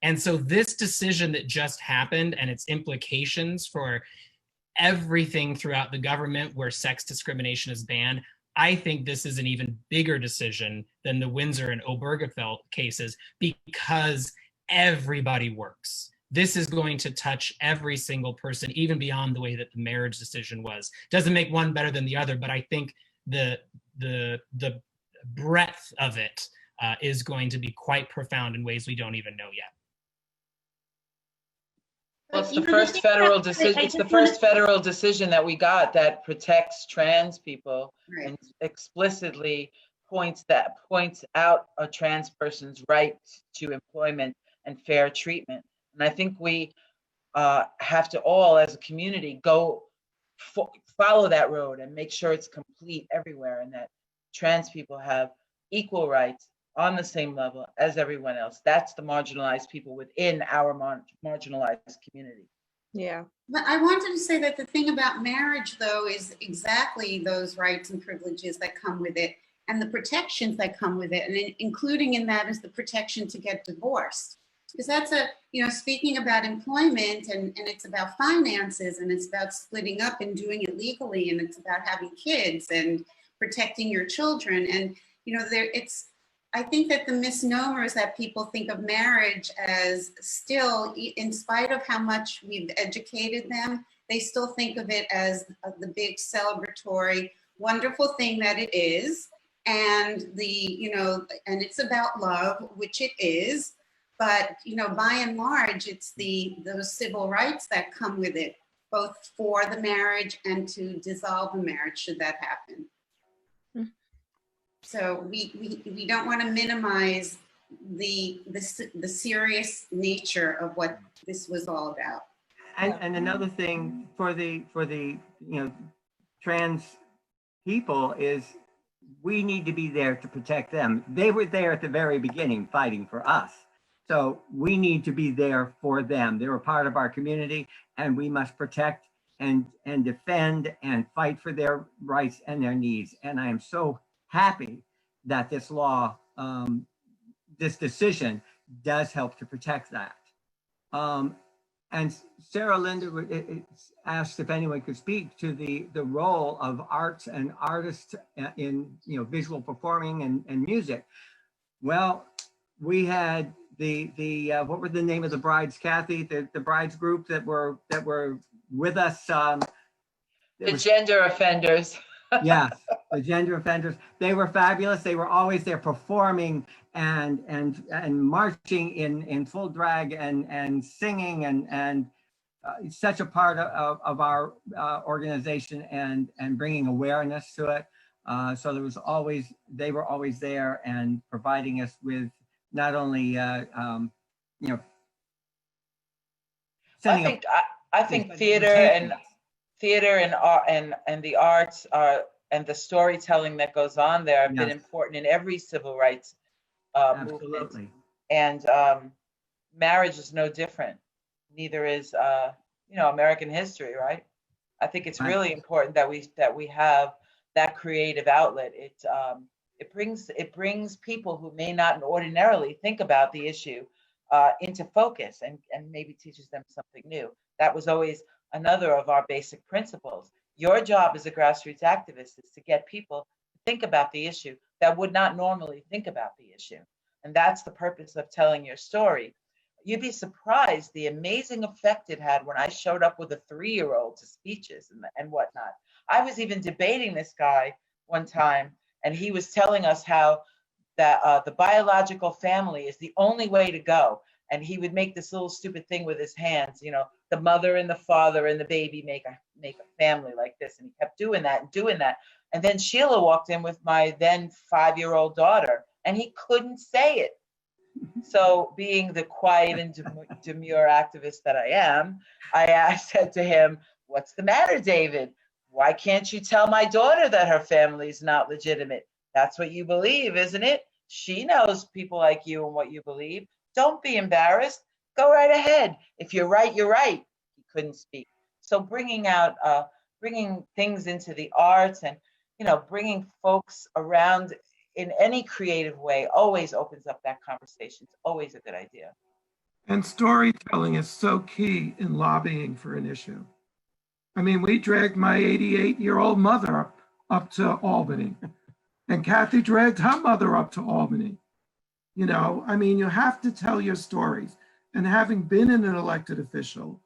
And so this decision that just happened and its implications for everything throughout the government where sex discrimination is banned, I think this is an even bigger decision than the Windsor and Obergefell cases because everybody works. This is going to touch every single person, even beyond the way that the marriage decision was. Doesn't make one better than the other, but I think the breadth of it is going to be quite profound in ways we don't even know yet. Well, it's the first federal decision. It's the first federal decision that we got that protects trans people and explicitly points out a trans person's right to employment and fair treatment. And I think we have to all, as a community, go follow that road and make sure it's complete everywhere, and that trans people have equal rights on the same level as everyone else. That's the marginalized people within our marginalized community. Yeah. But I wanted to say that the thing about marriage, though, is exactly those rights and privileges that come with it and the protections that come with it. And including in that is the protection to get divorced. Because that's speaking about employment and it's about finances and it's about splitting up and doing it legally and it's about having kids and protecting your children. And, I think that the misnomer is that people think of marriage as still, in spite of how much we've educated them, they still think of it as the big celebratory, wonderful thing that it is. And and it's about love, which it is. But, by and large, it's those civil rights that come with it, both for the marriage and to dissolve the marriage should that happen. So we don't want to minimize the serious nature of what this was all about. And another thing for the trans people is we need to be there to protect them. They were there at the very beginning fighting for us. So we need to be there for them. They're a part of our community and we must protect and defend and fight for their rights and their needs. And I am so happy that this law, this decision does help to protect that. And Sarah Linda asked if anyone could speak to the role of arts and artists in visual performing and music. Well, we had the what were the name of the brides, Cathy? The brides group that were with us. The gender offenders. Yes, the gender offenders. They were fabulous. They were always there performing and marching in full drag and singing and such a part of our organization and bringing awareness to it. So they were always there and providing us with not only I think theater and art and the arts are and the storytelling that goes on there have been important in every civil rights movement. And marriage is no different. Neither is American history, right? I think it's really important that we have that creative outlet. It brings people who may not ordinarily think about the issue into focus and maybe teaches them something new. That was always another of our basic principles. Your job as a grassroots activist is to get people to think about the issue that would not normally think about the issue. And that's the purpose of telling your story. You'd be surprised the amazing effect it had when I showed up with a 3-year-old to speeches and whatnot. I was even debating this guy one time, and he was telling us how that the biological family is the only way to go. And he would make this little stupid thing with his hands, the mother and the father and the baby make a family like this. And he kept doing that. And then Sheila walked in with my then 5-year-old daughter, and he couldn't say it. So being the quiet and demure activist that I am, I said to him, "What's the matter, David? Why can't you tell my daughter that her family is not legitimate? That's what you believe, isn't it? She knows people like you and what you believe. Don't be embarrassed. Go right ahead. If you're right, you're right." He couldn't speak. So bringing things into the arts and, bringing folks around in any creative way always opens up that conversation. It's always a good idea. And storytelling is so key in lobbying for an issue. I mean, we dragged my 88-year-old mother up to Albany. And Cathy dragged her mother up to Albany. You know, I mean, you have to tell your stories. And having been an elected official,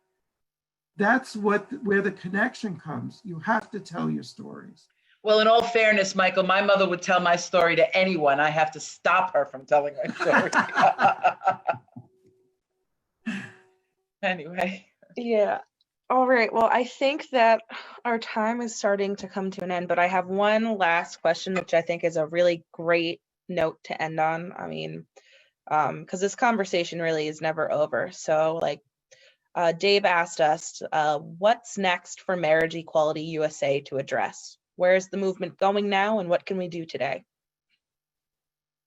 that's where the connection comes. You have to tell your stories. Well, in all fairness, Michael, my mother would tell my story to anyone. I have to stop her from telling my story. Anyway. Yeah. All right. Well, I think that our time is starting to come to an end, but I have one last question, which I think is a really great note to end on. I mean, because this conversation really is never over. So, like, Dave asked us, what's next for Marriage Equality USA to address? Where's the movement going now, and what can we do today?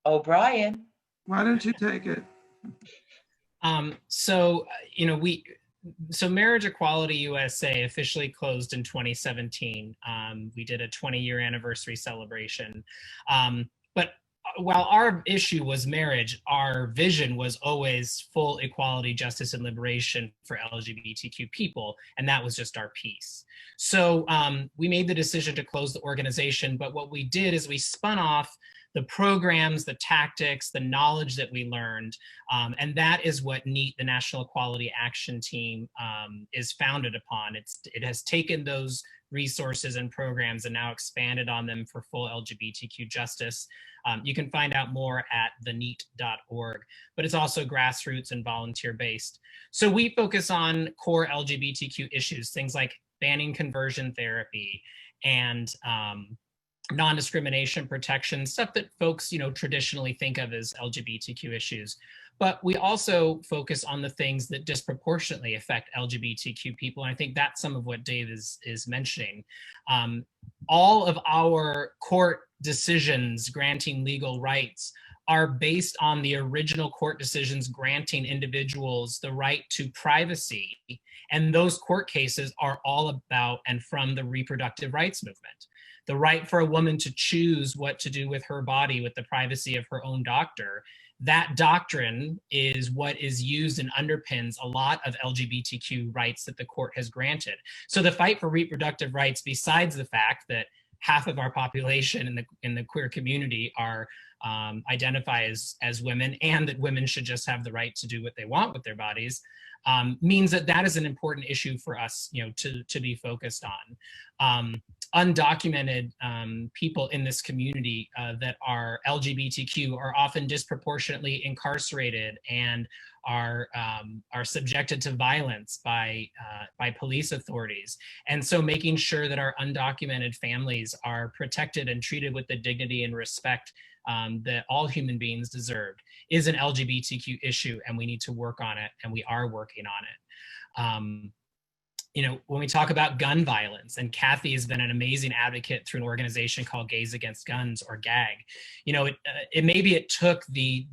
Oh, Brian. Why don't you take it? So, you know, so Marriage Equality USA officially closed in 2017. We did a 20-year anniversary celebration. But while our issue was marriage, our vision was always full equality, justice, and liberation for LGBTQ people, and that was just our piece. So we made the decision to close the organization, but what we did is we spun off the programs, the tactics, the knowledge that we learned, and that is what NEAT, the National Equality Action Team, is founded upon. It has taken those resources and programs and now expanded on them for full LGBTQ justice. You can find out more at theneat.org, but it's also grassroots and volunteer-based. So we focus on core LGBTQ issues, things like banning conversion therapy and non-discrimination protection, stuff that folks, you know, traditionally think of as LGBTQ issues. But we also focus on the things that disproportionately affect LGBTQ people. And I think that's some of what Dave is mentioning. All of our court decisions granting legal rights are based on the original court decisions granting individuals the right to privacy. And those court cases are all about and from the reproductive rights movement. The right for a woman to choose what to do with her body with the privacy of her own doctor. That doctrine is what is used and underpins a lot of LGBTQ rights that the court has granted. So the fight for reproductive rights, besides the fact that half of our population in the queer community are identify as women, and that women should just have the right to do what they want with their bodies, means that is an important issue for us, you know, to be focused on. Undocumented people in this community that are LGBTQ are often disproportionately incarcerated and are subjected to violence by police authorities. And so making sure that our undocumented families are protected and treated with the dignity and respect that all human beings deserve is an LGBTQ issue, and we need to work on it, and we are working on it. You know, when we talk about gun violence, and Cathy has been an amazing advocate through an organization called Gays Against Guns, or GAG. You know, maybe it took the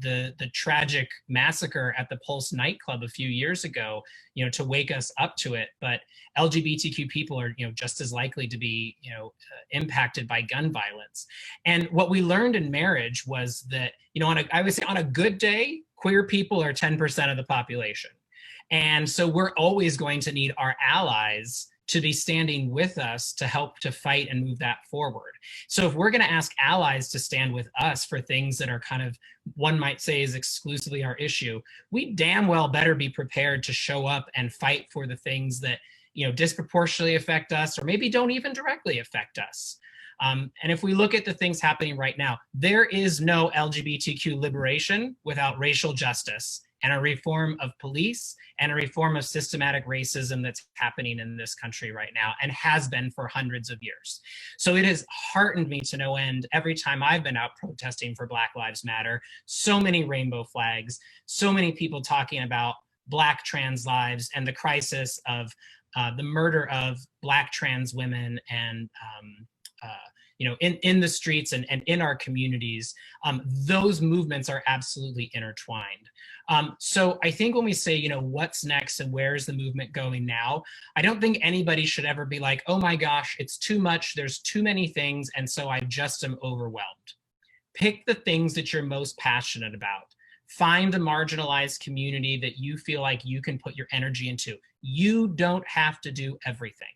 tragic massacre at the Pulse nightclub a few years ago, you know, to wake us up to it. But LGBTQ people are, you know, just as likely to be, you know, impacted by gun violence. And what we learned in marriage was that, you know, I would say on a good day, queer people are 10% of the population. And so we're always going to need our allies to be standing with us to help to fight and move that forward. So if we're going to ask allies to stand with us for things that are kind of, one might say, is exclusively our issue, we damn well better be prepared to show up and fight for the things that, you know, disproportionately affect us, or maybe don't even directly affect us. And if we look at the things happening right now, there is no LGBTQ liberation without racial justice and a reform of police and a reform of systematic racism that's happening in this country right now and has been for hundreds of years. So it has heartened me to no end every time I've been out protesting for Black Lives Matter, so many rainbow flags, so many people talking about Black trans lives and the crisis of the murder of Black trans women and you know, in the streets and in our communities. Those movements are absolutely intertwined. So I think when we say, you know, what's next and where's the movement going now, I don't think anybody should ever be like, oh my gosh, it's too much, there's too many things, and so I just am overwhelmed. Pick the things that you're most passionate about. Find the marginalized community that you feel like you can put your energy into. You don't have to do everything.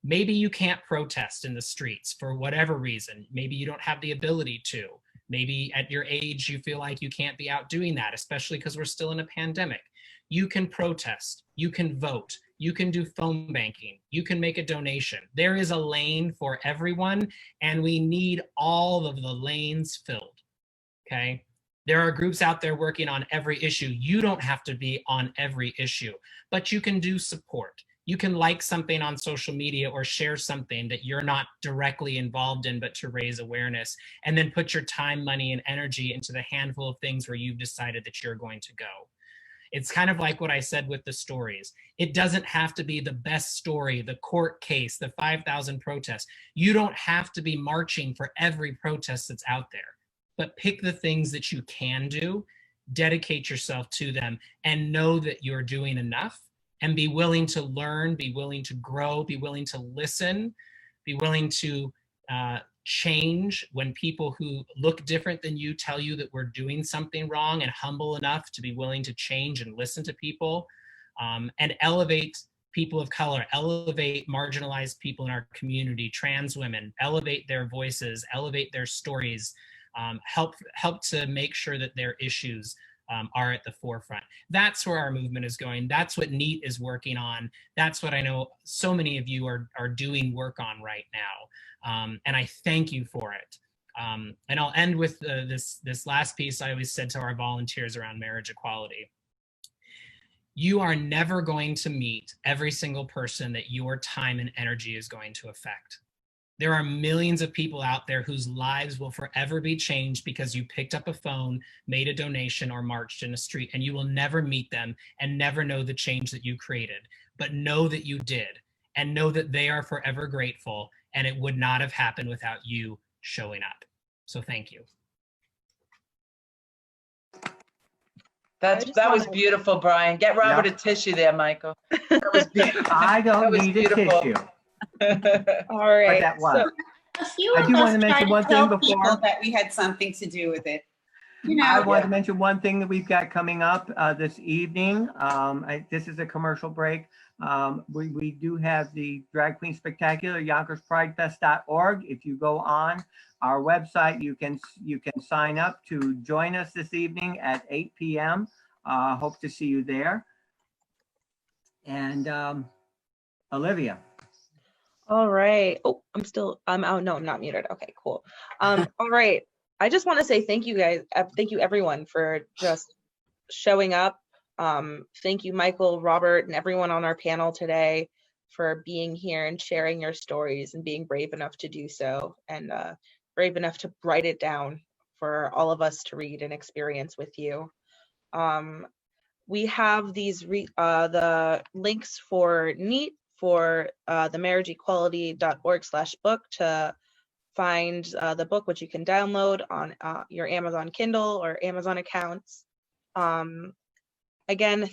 Maybe you can't protest in the streets for whatever reason. Maybe you don't have the ability to. Maybe at your age, you feel like you can't be out doing that, especially because we're still in a pandemic. You can protest, you can vote, you can do phone banking, you can make a donation. There is a lane for everyone, and we need all of the lanes filled, okay? There are groups out there working on every issue. You don't have to be on every issue, but you can do support. You can like something on social media or share something that you're not directly involved in, but to raise awareness, and then put your time, money, and energy into the handful of things where you've decided that you're going to go. It's kind of like what I said with the stories. It doesn't have to be the best story, the court case, the 5,000 protests. You don't have to be marching for every protest that's out there, but pick the things that you can do, dedicate yourself to them, and know that you're doing enough, and be willing to learn, be willing to grow, be willing to listen, be willing to change when people who look different than you tell you that we're doing something wrong, and humble enough to be willing to change and listen to people, and elevate people of color, elevate marginalized people in our community, trans women, elevate their voices, elevate their stories, help to make sure that their issues are at the forefront. That's where our movement is going. That's what NEAT is working on. That's what I know so many of you are doing work on right now. And I thank you for it. And I'll end with this last piece I always said to our volunteers around marriage equality. You are never going to meet every single person that your time and energy is going to affect. There are millions of people out there whose lives will forever be changed because you picked up a phone, made a donation, or marched in a street, and you will never meet them and never know the change that you created. But know that you did, and know that they are forever grateful, and it would not have happened without you showing up. So thank you. That was beautiful, Brian. Get Robert a tissue there, Michael. That was beautiful. I don't need a tissue. All right. That was. A few I of do want us to mention tried one to thing tell people before. that we had something to do with it. You know, I want to mention one thing that we've got coming up this evening. This is a commercial break. We do have the Drag Queen Spectacular, YonkersPrideFest.org. If you go on our website, you can sign up to join us this evening at 8 p.m. Hope to see you there. And Olivia. All right. Oh, I'm out. No, I'm not muted. Okay, cool. All right. I just want to say thank you guys. Thank you everyone for just showing up. Thank you, Michael, Robert, and everyone on our panel today for being here and sharing your stories and being brave enough to do so, and brave enough to write it down for all of us to read and experience with you. We have these the links for NEAT, for the marriageequality.org/book to find the book, which you can download on your Amazon Kindle or Amazon accounts. Again,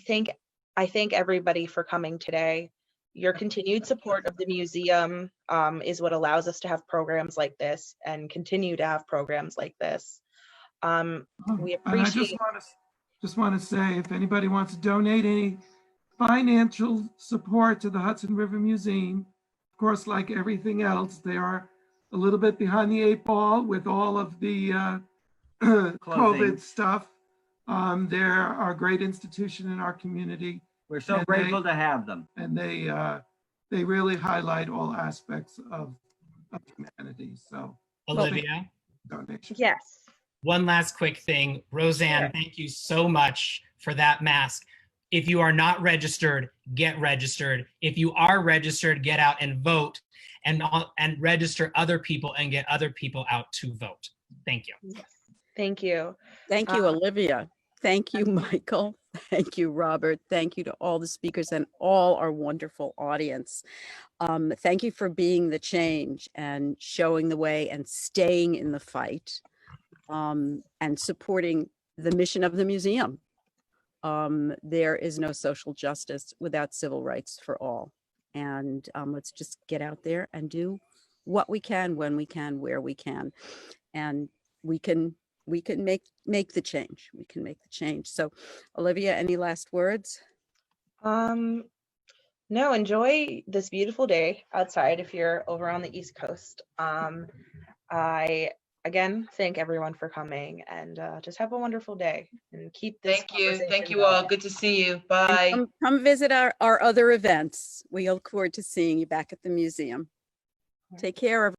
I thank everybody for coming today. Your continued support of the museum is what allows us to have programs like this and continue to have programs like this. We appreciate. And I just want to say, if anybody wants to donate any financial support to the Hudson River Museum, of course, like everything else, they are a little bit behind the 8 ball with all of the COVID stuff. They're our great institution in our community. We're so grateful to have them. And they really highlight all aspects of humanity. So, Olivia? Donation. Yes. One last quick thing. Roseanne, thank you so much for that mask. If you are not registered, get registered. If you are registered, get out and vote, and register other people and get other people out to vote. Thank you. Thank you. Thank you, Olivia. Thank you, Michael. Thank you, Robert. Thank you to all the speakers and all our wonderful audience. Thank you for being the change and showing the way and staying in the fight, and supporting the mission of the museum. There is no social justice without civil rights for all. And let's just get out there and do what we can, when we can, where we can. And we can make the change. We can make the change. So, Olivia, any last words? No, enjoy this beautiful day outside if you're over on the East Coast. I again thank everyone for coming, and just have a wonderful day and keep this Thank you. Thank conversation you all. going. Good to see you. And Bye. come visit our other events. We look forward to seeing you back at the museum. Take care, everyone.